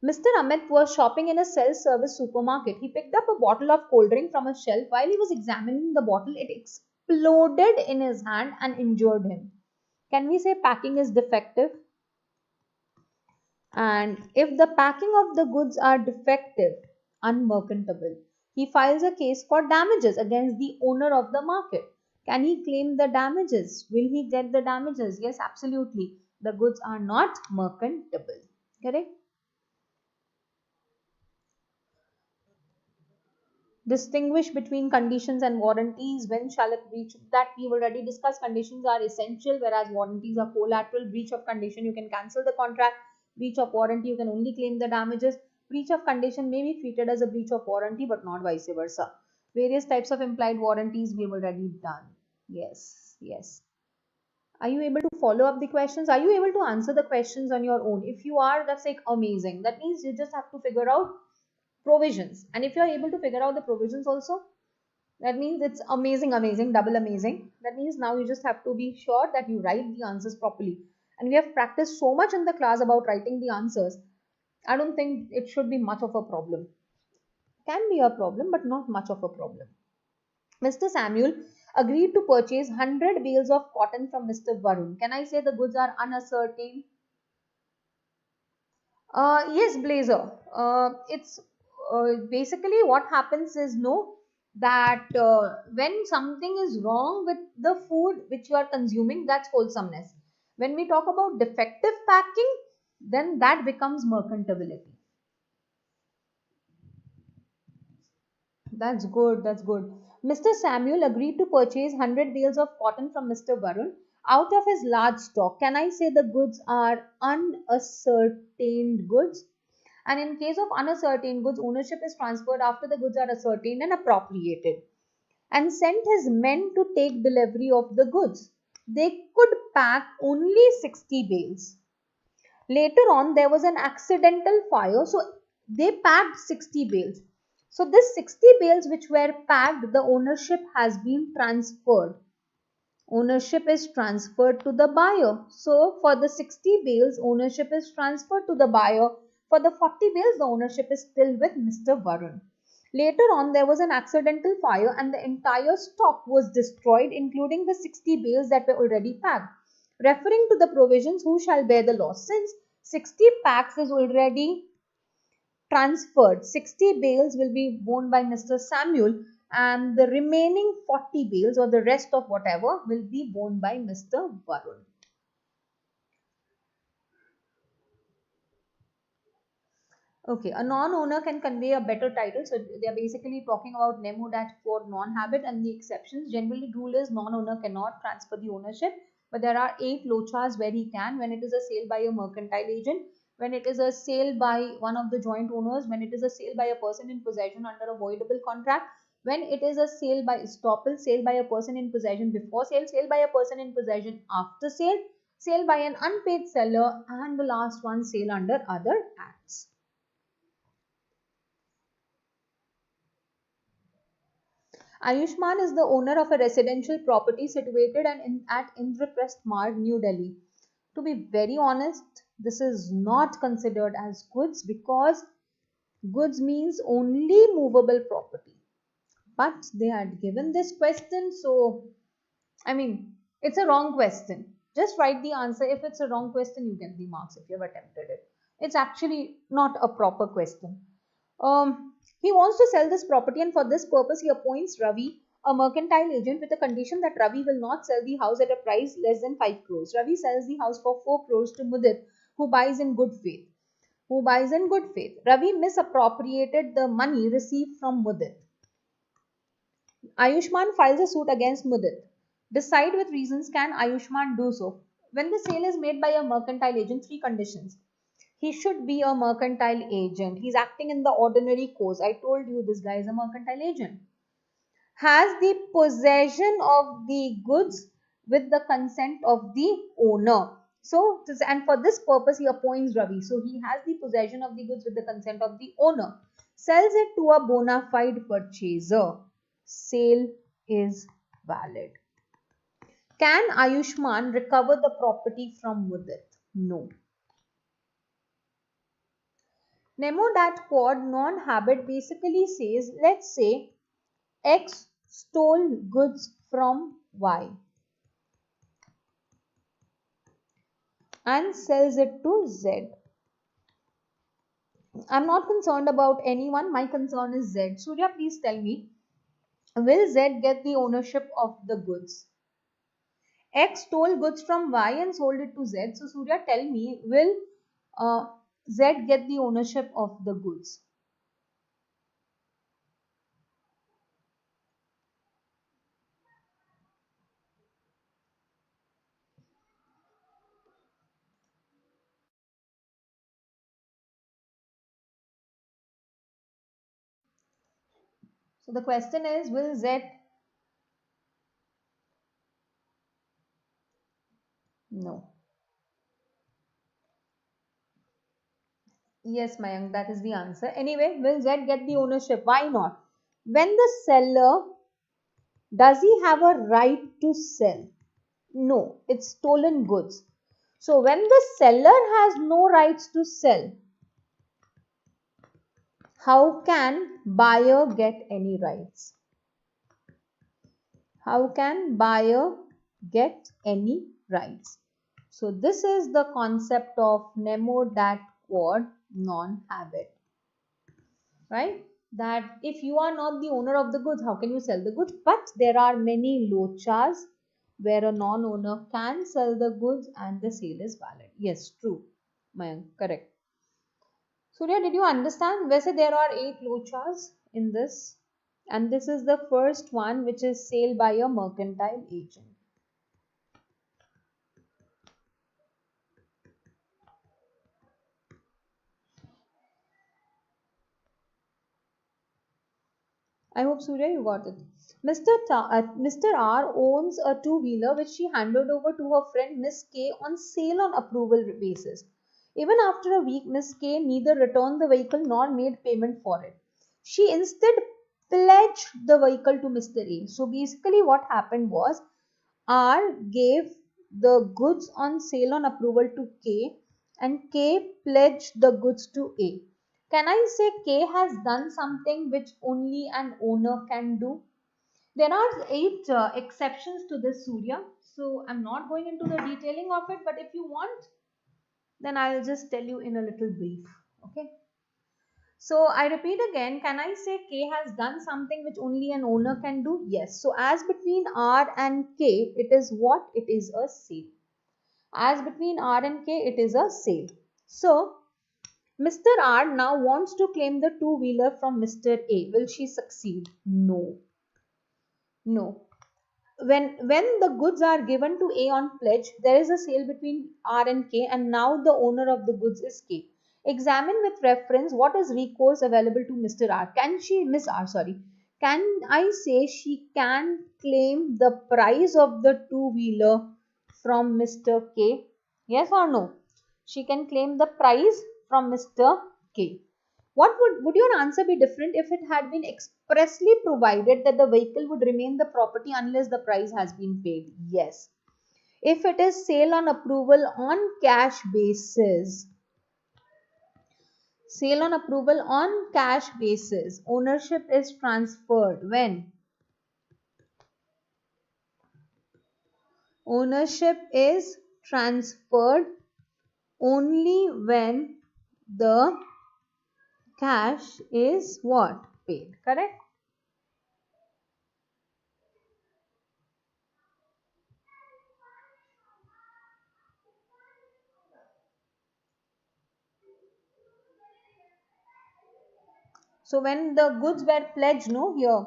Mr. Amit was shopping in a self-service supermarket. He picked up a bottle of cold drink from a shelf. While he was examining the bottle, it exploded in his hand and injured him. Can we say packing is defective? And if the packing of the goods are defective, unmerchantable, he files a case for damages against the owner of the market. Can he claim the damages? Will he get the damages? Yes, absolutely. The goods are not merchantable. Correct? Distinguish between conditions and warranties. When shall it breach? That we've already discussed. Conditions are essential, whereas warranties are collateral. Breach of condition, you can cancel the contract. Breach of warranty, you can only claim the damages. Breach of condition may be treated as a breach of warranty, but not vice versa. Various types of implied warranties we've already done. Yes, yes. Are you able to follow up the questions? Are you able to answer the questions on your own? If you are, that's like amazing. That means you just have to figure out provisions, and if you are able to figure out the provisions also, that means it's amazing, double amazing. That means now you just have to be sure that you write the answers properly, and we have practiced so much in the class about writing the answers. I don't think it should be much of a problem. Can be a problem, but not much of a problem. Mr. Samuel agreed to purchase 100 bales of cotton from Mr. Varun. Can I say the goods are unascertained? Yes, Blazer. It's basically what happens is no, that when something is wrong with the food which you are consuming, that's wholesomeness. When we talk about defective packing, then that becomes mercantability. That's good. That's good. Mr. Samuel agreed to purchase 100 bales of cotton from Mr. Varun out of his large stock. Can I say the goods are unascertained goods? And in case of unascertained goods, ownership is transferred after the goods are ascertained and appropriated. And sent his men to take delivery of the goods. They could pack only 60 bales. Later on, there was an accidental fire, so they packed 60 bales. So this 60 bales which were packed, the ownership has been transferred. Ownership is transferred to the buyer. So for the 60 bales, ownership is transferred to the buyer. For the 40 bales, the ownership is still with Mr. Varun. Later on, there was an accidental fire and the entire stock was destroyed, including the 60 bales that were already packed. Referring to the provisions, who shall bear the loss? Since 60 packs is already transferred, 60 bales will be borne by Mr. Samuel, and the remaining 40 bales or the rest of whatever will be borne by Mr. Varun. Okay, a non-owner can convey a better title. So they are basically talking about Nemo that for non-habit and the exceptions. Generally, rule is non-owner cannot transfer the ownership, but there are 8 lochas where he can. When it is a sale by a mercantile agent, when it is a sale by one of the joint owners, when it is a sale by a person in possession under a voidable contract, when it is a sale by estoppel, sale by a person in possession before sale, sale by a person in possession after sale, sale by an unpaid seller, and the last one, sale under other acts. Ayushman is the owner of a residential property situated at Indraprasth Marg, New Delhi. To be very honest, this is not considered as goods because goods means only movable property. But they had given this question, so I mean, it's a wrong question. Just write the answer. If it's a wrong question, you get the marks if you have attempted it. It's actually not a proper question. He wants to sell this property, and for this purpose he appoints Ravi, a mercantile agent, with a condition that Ravi will not sell the house at a price less than 5 crores. Ravi sells the house for 4 crores to Mudit, who buys in good faith. Ravi misappropriated the money received from Mudit. Ayushman files a suit against Mudit. Decide with reasons, can Ayushman do so? When the sale is made by a mercantile agent, 3 conditions. He should be a mercantile agent. He's acting in the ordinary course. I told you this guy is a mercantile agent. Has the possession of the goods with the consent of the owner. So, and for this purpose, he appoints Ravi. So, he has the possession of the goods with the consent of the owner. Sells it to a bona fide purchaser. Sale is valid. Can Ayushman recover the property from Mudit? No. Nemo dat quad non-habit basically says, let's say X stole goods from Y and sells it to Z. I'm not concerned about anyone. My concern is Z. Surya, please tell me, will Z get the ownership of the goods? X stole goods from Y and sold it to Z. So Surya, tell me, will Z get the ownership of the goods? So the question is, will Z? No. Yes, Mayank, that is the answer. Anyway, will Z get the ownership? Why not? When the seller, does he have a right to sell? No, it's stolen goods. So when the seller has no rights to sell, how can buyer get any rights? How can buyer get any rights? So this is the concept of Nemo dat quod non-habet. Right? That if you are not the owner of the goods, how can you sell the goods? But there are many lochas where a non-owner can sell the goods and the sale is valid. Yes, true. Mayank, correct. Surya, did you understand? Where there are 8 lochas in this, and this is the first one, which is sale by a mercantile agent. I hope Surya you got it. Mr. R owns a two-wheeler which she handed over to her friend Miss K on sale on approval basis. Even after a week, Miss K neither returned the vehicle nor made payment for it. She instead pledged the vehicle to Mr. A. So basically what happened was, R gave the goods on sale on approval to K and K pledged the goods to A. Can I say K has done something which only an owner can do? There are 8 exceptions to this, Surya. So I'm not going into the detailing of it, but if you want, then I'll just tell you in a little brief. Okay. So I repeat again, can I say K has done something which only an owner can do? Yes. So as between R and K, it is what? It is a sale. As between R and K, it is a sale. So Mr. R now wants to claim the two-wheeler from Mr. A. Will she succeed? No. No. When the goods are given to A on pledge, there is a sale between R and K, and now the owner of the goods is K. Examine with reference what is recourse available to Mr. R. Miss R, sorry. Can I say she can claim the price of the two-wheeler from Mr. K? Yes or no? She can claim the price from Mr. K. What would your answer be different if it had been expressly provided that the vehicle would remain the property unless the price has been paid? Yes. If it is sale on approval on cash basis, sale on approval on cash basis, ownership is transferred when? Ownership is transferred only when the cash is what? Paid. Correct? So when the goods were pledged, no, here,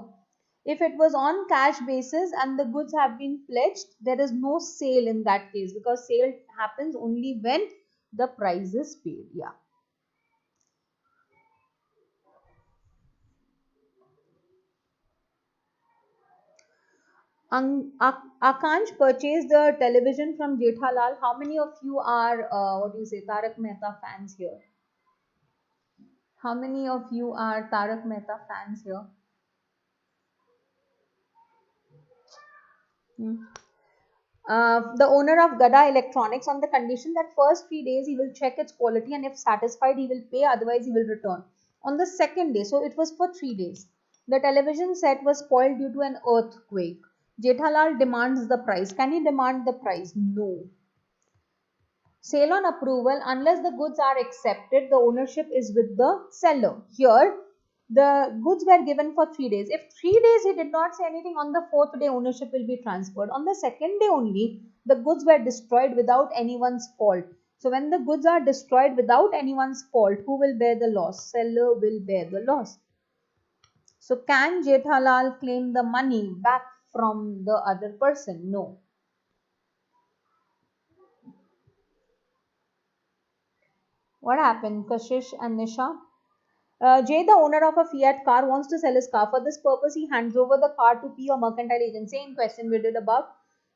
if it was on cash basis and the goods have been pledged, there is no sale in that case, because sale happens only when the price is paid. Yeah. Akansh purchased the television from Jethalal. How many of you are, what do you say, Tarak Mehta fans here? How many of you are Tarak Mehta fans here? Hmm. The owner of Gada Electronics, on the condition that first 3 days he will check its quality, and if satisfied he will pay, otherwise he will return. On the second day, so it was for 3 days, the television set was spoiled due to an earthquake. Jethalal demands the price. Can he demand the price? No. Sale on approval, unless the goods are accepted, the ownership is with the seller. Here, the goods were given for 3 days. If 3 days he did not say anything, on the fourth day ownership will be transferred. On the second day only, the goods were destroyed without anyone's fault. So when the goods are destroyed without anyone's fault, who will bear the loss? Seller will bear the loss. So can Jethalal claim the money back from the other person? No. What happened, Kashish and Nisha? Jay, the owner of a Fiat car, wants to sell his car. For this purpose, he hands over the car to P, a mercantile agent. Same question we did above.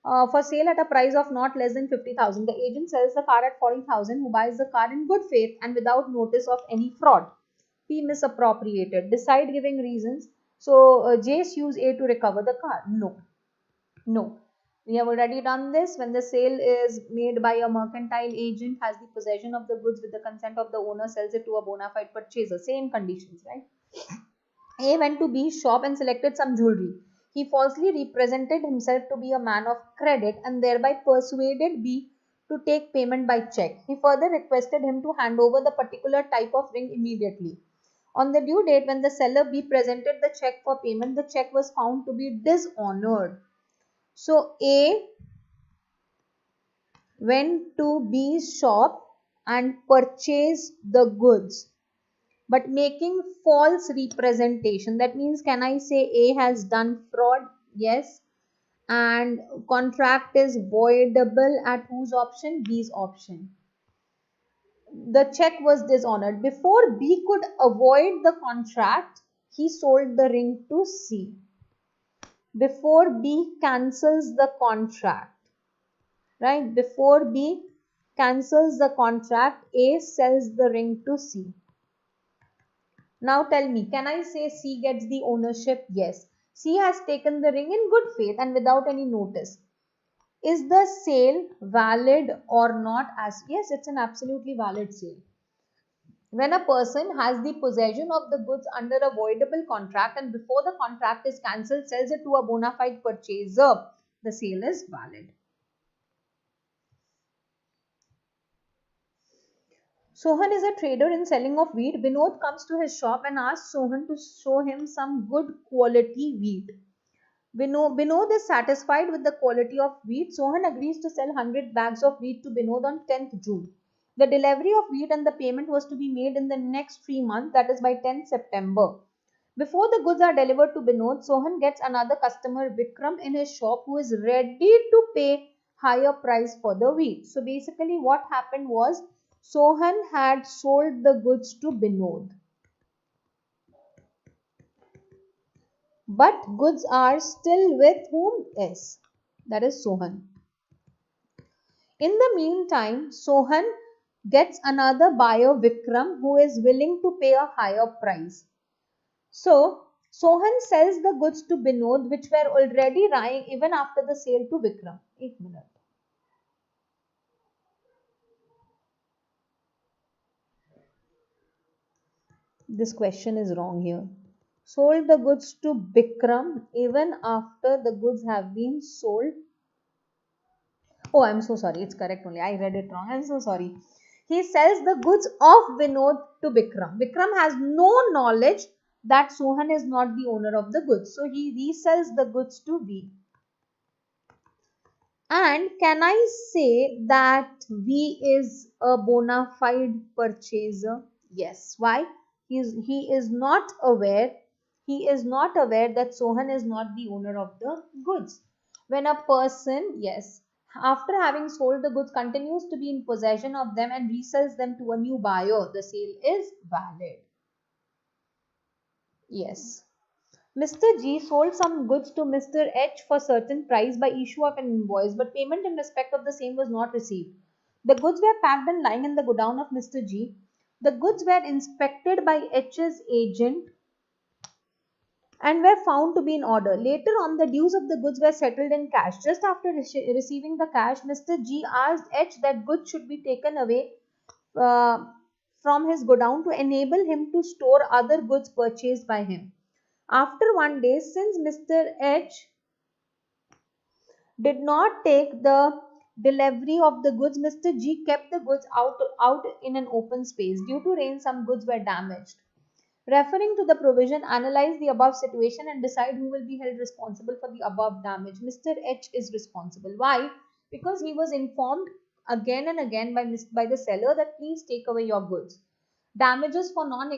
For sale at a price of not less than 50,000. The agent sells the car at 40,000, who buys the car in good faith and without notice of any fraud. P misappropriated. Decide giving reasons. So J sues A to recover the car. No. No. We have already done this. When the sale is made by a mercantile agent, has the possession of the goods with the consent of the owner, sells it to a bona fide purchaser. Same conditions, right? A went to B's shop and selected some jewelry. He falsely represented himself to be a man of credit and thereby persuaded B to take payment by check. He further requested him to hand over the particular type of ring immediately. On the due date, when the seller B presented the check for payment, the check was found to be dishonored. So A went to B's shop and purchased the goods, but making false representation. That means, can I say A has done fraud? Yes. And contract is voidable at whose option? B's option. The check was dishonored. Before B could avoid the contract, he sold the ring to C. Before B cancels the contract, right? Before B cancels the contract, A sells the ring to C. Now tell me, can I say C gets the ownership? Yes. C has taken the ring in good faith and without any notice. Is the sale valid or not? As yes, it's an absolutely valid sale. When a person has the possession of the goods under a voidable contract and before the contract is cancelled, sells it to a bona fide purchaser, the sale is valid. Sohan is a trader in selling of wheat. Vinod comes to his shop and asks Sohan to show him some good quality wheat. Vinod is satisfied with the quality of wheat. Sohan agrees to sell 100 bags of wheat to Vinod on 10th June. The delivery of wheat and the payment was to be made in the next 3 months, that is by 10th September. Before the goods are delivered to Vinod, Sohan gets another customer, Vikram, in his shop who is ready to pay higher price for the wheat. So basically what happened was, Sohan had sold the goods to Vinod, but goods are still with whom? S. That is Sohan. In the meantime, Sohan gets another buyer, Vikram, who is willing to pay a higher price. So Sohan sells the goods to Vinod, which were already lying even after the sale to Vikram. 1 minute. This question is wrong here. Sold the goods to Bikram even after the goods have been sold. Oh, I'm so sorry. It's correct only. I read it wrong. I'm so sorry. He sells the goods of Vinod to Vikram. Vikram has no knowledge that Sohan is not the owner of the goods. So he resells the goods to V. And can I say that V is a bona fide purchaser? Yes. Why? He is not aware. He is not aware that Sohan is not the owner of the goods. When a person, yes, after having sold the goods, continues to be in possession of them and resells them to a new buyer, the sale is valid. Yes. Mr. G sold some goods to Mr. H for certain price by issue of an invoice, but payment in respect of the same was not received. The goods were packed and lying in the godown of Mr. G. The goods were inspected by H's agent and were found to be in order. Later on, the dues of the goods were settled in cash. Just after receiving the cash, Mr. G asked H that goods should be taken away uh, from his godown to enable him to store other goods purchased by him. After one day, since Mr. H did not take the delivery of the goods, Mr. G kept the goods out in an open space. Due to rain, some goods were damaged. Referring to the provision, analyze the above situation and decide who will be held responsible for the above damage. Mr. H is responsible. Why? Because he was informed again and again by the seller that please take away your goods. Damages for not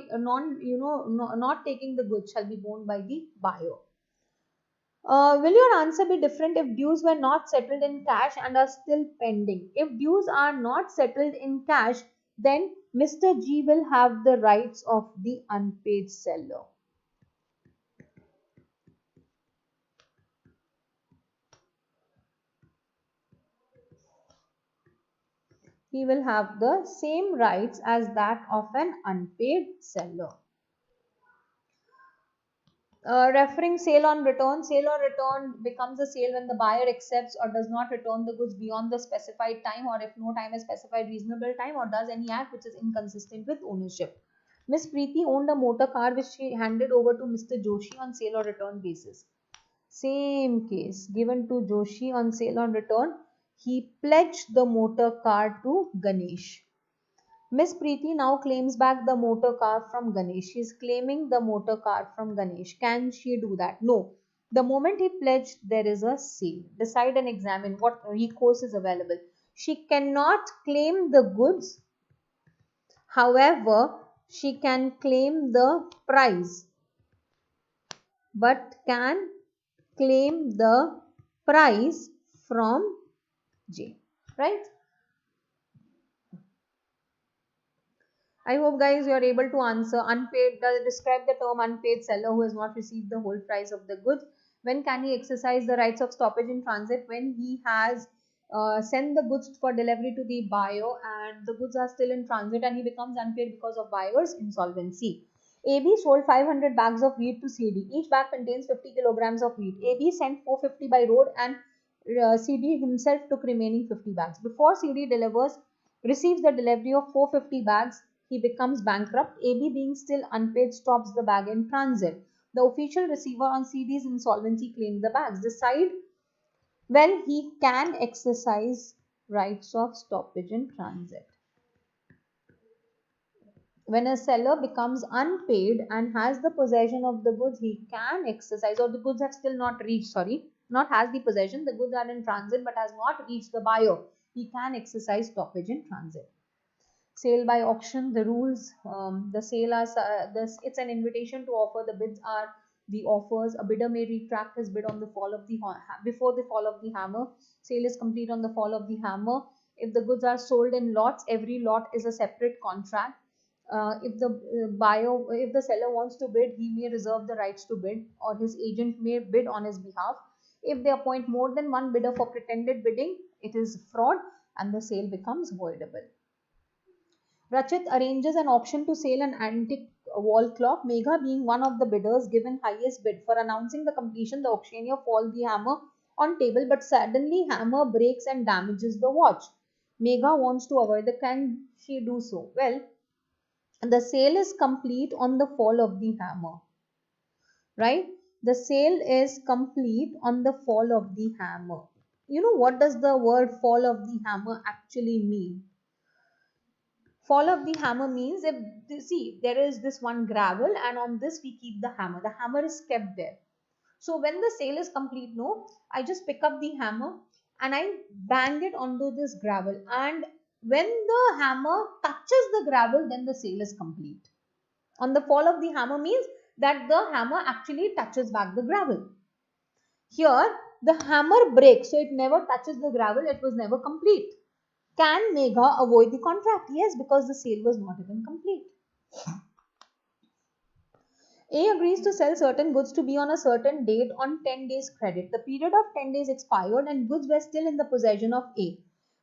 taking the goods shall be borne by the buyer. Will your answer be different if dues were not settled in cash and are still pending? If dues are not settled in cash, then Mr. G will have the rights of the unpaid seller. He will have the same rights as that of an unpaid seller. Referring sale on return becomes a sale when the buyer accepts or does not return the goods beyond the specified time, or if no time is specified, reasonable time, or does any act which is inconsistent with ownership. Miss Preeti owned a motor car which she handed over to Mr. Joshi on sale or return basis. Same case, given to Joshi on sale or return, he pledged the motor car to Ganesh. Miss Preeti now claims back the motor car from Ganesh. She is claiming the motor car from Ganesh. Can she do that? No. The moment he pledged, there is a sale. Decide and examine what recourse is available. She cannot claim the goods. However, she can claim the price, but can claim the price from J. Right? I hope guys you are able to answer. Unpaid, describe the term unpaid seller who has not received the whole price of the goods. When can he exercise the rights of stoppage in transit? When he has sent the goods for delivery to the buyer and the goods are still in transit and he becomes unpaid because of buyer's insolvency. AB sold 500 bags of wheat to CD. Each bag contains 50 kilograms of wheat. AB sent 450 by road and CD himself took remaining 50 bags. Before CD receives the delivery of 450 bags, he becomes bankrupt. AB, being still unpaid, stops the bag in transit. The official receiver on CD's insolvency claims the bags. Decide when he can exercise rights of stoppage in transit. When a seller becomes unpaid and has the possession of the goods, he can exercise, or the goods have still not reached, not has the possession, the goods are in transit but has not reached the buyer. He can exercise stoppage in transit. Sale by auction, the rules, the sale are it's an invitation to offer. The bids are the offers. A bidder may retract his bid on the fall of the before the fall of the hammer. Sale is complete on the fall of the hammer. If the goods are sold in lots, every lot is a separate contract. If the seller wants to bid, he may reserve the rights to bid, or his agent may bid on his behalf. If they appoint more than one bidder for pretended bidding, it is fraud and the sale becomes voidable. Rachit arranges an auction to sell an antique wall clock. Megha, being one of the bidders, given highest bid. For announcing the completion, the auctioneer falls the hammer on table, but suddenly hammer breaks and damages the watch. Megha wants to avoid the. Can she do so? Well, the sale is complete on the fall of the hammer. Right? The sale is complete on the fall of the hammer. You know, what does the word fall of the hammer actually mean? Fall of the hammer means, if see, there is this one gravel and on this we keep the hammer. The hammer is kept there. So when the sale is complete, no, I just pick up the hammer and I bang it onto this gravel, and when the hammer touches the gravel, then the sale is complete. On the fall of the hammer means that the hammer actually touches back the gravel. Here the hammer breaks, so it never touches the gravel, it was never complete. Can Megha avoid the contract? Yes, because the sale was not even complete. A agrees to sell certain goods to B on a certain date on 10 days credit. The period of 10 days expired and goods were still in the possession of A.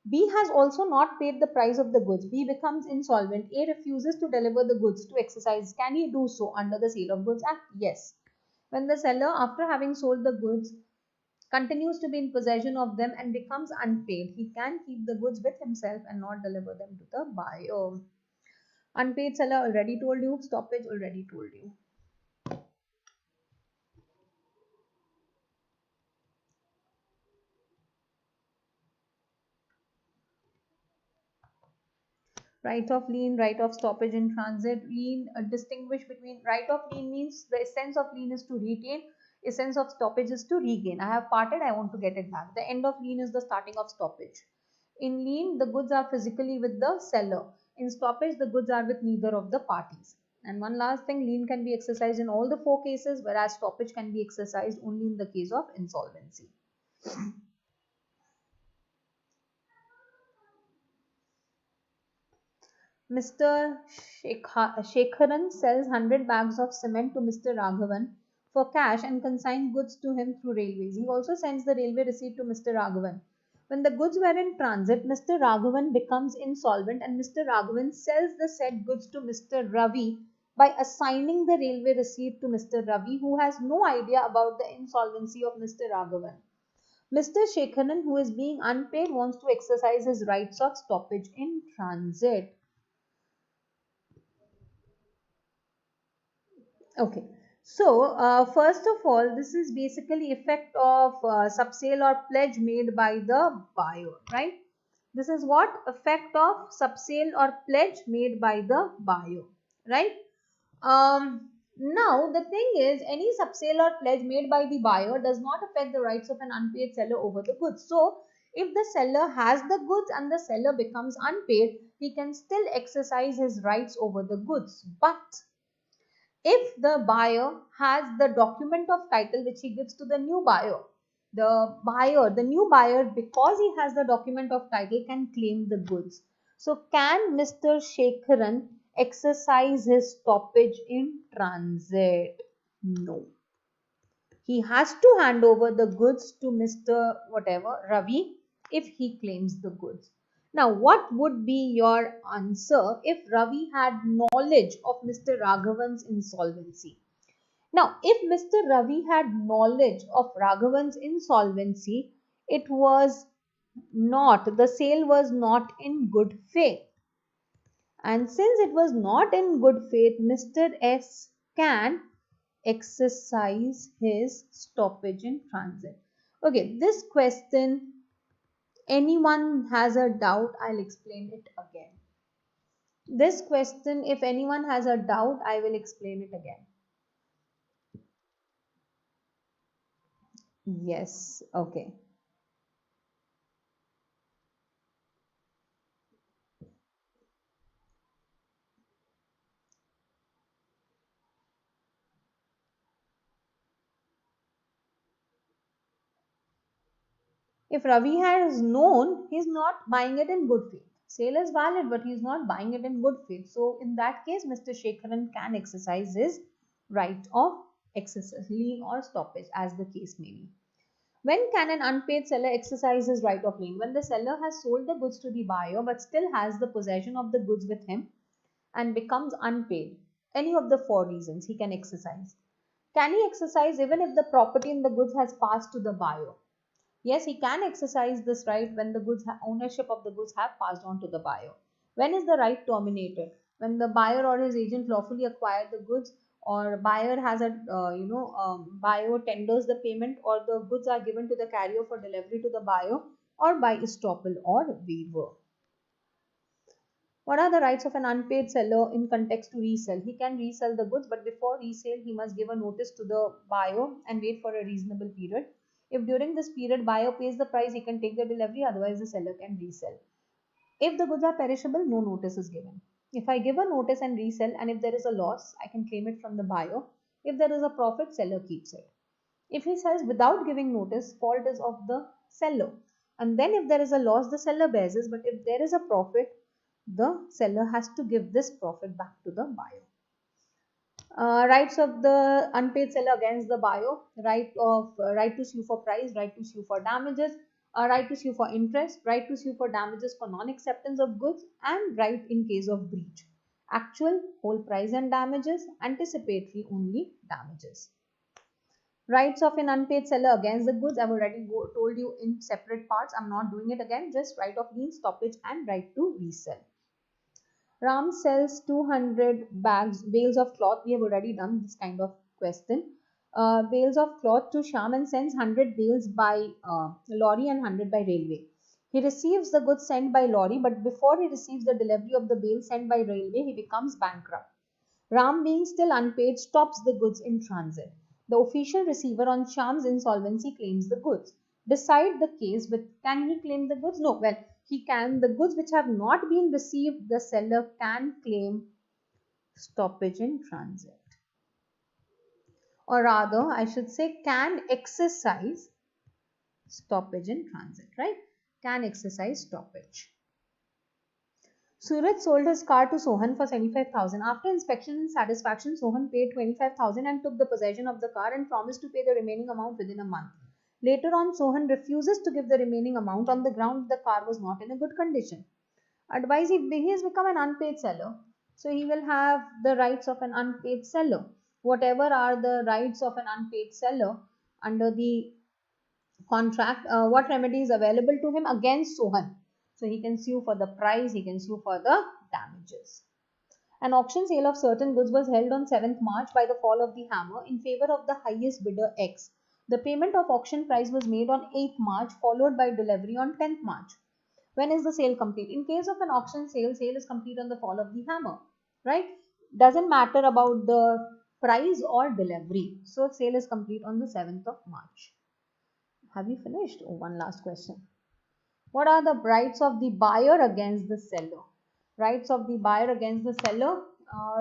B has also not paid the price of the goods. B becomes insolvent. A refuses to deliver the goods to exercise. Can he do so under the Sale of Goods Act? Yes. When the seller, after having sold the goods, continues to be in possession of them and becomes unpaid, he can keep the goods with himself and not deliver them to the buyer. Unpaid seller already told you. Stoppage already told you. Right of lien, right of stoppage in transit. Lien, distinguish between right of lien means the essence of lien is to retain, essence of stoppage is to regain. I have parted, I want to get it back. The end of lien is the starting of stoppage. In lien, the goods are physically with the seller. In stoppage, the goods are with neither of the parties. And one last thing, lien can be exercised in all the four cases, whereas stoppage can be exercised only in the case of insolvency. Mr. Shekharan sells 100 bags of cement to Mr. Raghavan for cash and consigns goods to him through railways. He also sends the railway receipt to Mr. Raghavan. When the goods were in transit, Mr. Raghavan becomes insolvent and Mr. Raghavan sells the said goods to Mr. Ravi by assigning the railway receipt to Mr. Ravi, who has no idea about the insolvency of Mr. Raghavan. Mr. Shekharan, who is being unpaid, wants to exercise his rights of stoppage in transit. Okay, so first of all, this is basically effect of subsale or pledge made by the buyer, right? This is what effect of subsale or pledge made by the buyer, right? Now the thing is, any subsale or pledge made by the buyer does not affect the rights of an unpaid seller over the goods. So, if the seller has the goods and the seller becomes unpaid, he can still exercise his rights over the goods, but if the buyer has the document of title which he gives to the new buyer, the new buyer, because he has the document of title, can claim the goods. So can Mr. Shekharan exercise his stoppage in transit? No. He has to hand over the goods to Mr. whatever Ravi if he claims the goods. Now, what would be your answer if Ravi had knowledge of Mr. Raghavan's insolvency? Now, if Mr. Ravi had knowledge of Raghavan's insolvency, it was not, the sale was not in good faith. And since it was not in good faith, Mr. S can exercise his stoppage in transit. Okay, this question, anyone has a doubt, I'll explain it again. This question, if anyone has a doubt, I will explain it again. Yes, okay. If Ravi has known, he's not buying it in good faith. Sale is valid, but he's not buying it in good faith. So in that case, Mr. Shekharan can exercise his right of exercise, lien or stoppage, as the case may be. When can an unpaid seller exercise his right of lien? When the seller has sold the goods to the buyer but still has the possession of the goods with him and becomes unpaid. Any of the four reasons he can exercise. Can he exercise even if the property in the goods has passed to the buyer? Yes, he can exercise this right when the goods ownership of the goods have passed on to the buyer. When is the right terminated? When the buyer or his agent lawfully acquired the goods or buyer has a buyer tenders the payment, or the goods are given to the carrier for delivery to the buyer, or by estoppel or waiver. What are the rights of an unpaid seller in context to resell? He can resell the goods, but before resale, he must give a notice to the buyer and wait for a reasonable period. If during this period buyer pays the price, he can take the delivery, otherwise the seller can resell. If the goods are perishable, no notice is given. If I give a notice and resell, and if there is a loss, I can claim it from the buyer. If there is a profit, seller keeps it. If he sells without giving notice, fault is of the seller. And then if there is a loss, the seller bears it. But if there is a profit, the seller has to give this profit back to the buyer. Rights of the unpaid seller against the buyer: right to sue for price, right to sue for damages, right to sue for interest, right to sue for damages for non-acceptance of goods, and right in case of breach. Actual, whole price and damages; anticipatory, only damages. Rights of an unpaid seller against the goods, I've already told you in separate parts. I'm not doing it again. Just right of lien, stoppage, and right to resell. Ram sells 200 bales of cloth. We have already done this kind of question. Bales of cloth to Sham and sends 100 bales by lorry and 100 by railway. He receives the goods sent by lorry, but before he receives the delivery of the bales sent by railway, he becomes bankrupt. Ram, being still unpaid, stops the goods in transit. The official receiver on Sham's insolvency claims the goods. Decide the case with, can he claim the goods? No, well, he can. The goods which have not been received, the seller can claim stoppage in transit. Or rather, I should say, can exercise stoppage in transit, right? Can exercise stoppage. Suraj sold his car to Sohan for 75,000. After inspection and satisfaction, Sohan paid 25,000 and took the possession of the car and promised to pay the remaining amount within a month. Later on, Sohan refuses to give the remaining amount on the ground the car was not in a good condition. Advice: he has become an unpaid seller, so he will have the rights of an unpaid seller. Whatever are the rights of an unpaid seller under the contract, what remedy is available to him against Sohan? So he can sue for the price, he can sue for the damages. An auction sale of certain goods was held on 7th March by the fall of the hammer in favor of the highest bidder X. The payment of auction price was made on 8th March, followed by delivery on 10th March. When is the sale complete? In case of an auction sale, sale is complete on the fall of the hammer, right? Doesn't matter about the price or delivery. So sale is complete on the 7th of March. Have you finished? Oh, one last question. What are the rights of the buyer against the seller? Rights of the buyer against the seller: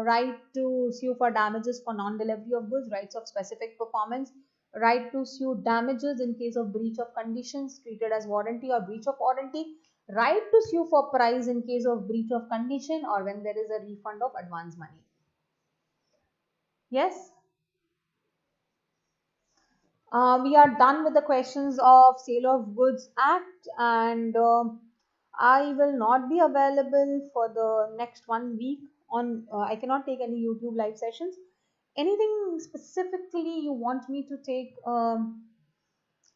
right to sue for damages for non-delivery of goods, rights of specific performance, right to sue damages in case of breach of conditions treated as warranty or breach of warranty, right to sue for price in case of breach of condition or when there is a refund of advance money. Yes? We are done with the questions of Sale of Goods Act, and I will not be available for the next 1 week. I cannot take any YouTube live sessions. Anything specifically you want me to take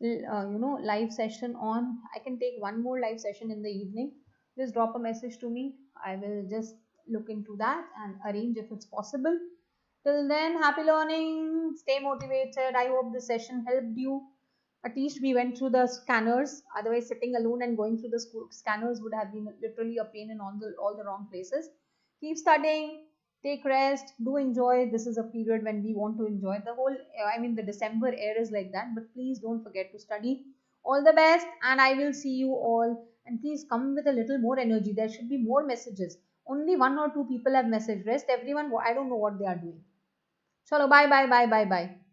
live session on? I can take one more live session in the evening. Just drop a message to me. I will just look into that and arrange if it's possible. Till then, happy learning, stay motivated. I hope this session helped you. At least we went through the scanners. Otherwise, sitting alone and going through the scanners would have been literally a pain in all the wrong places. Keep studying, take rest, do enjoy. This is a period when we want to enjoy the December air is like that. But please don't forget to study. All the best, and I will see you all. And please come with a little more energy. There should be more messages. Only 1 or 2 people have messaged. Rest everyone, I don't know what they are doing. Chalo, bye bye bye bye bye.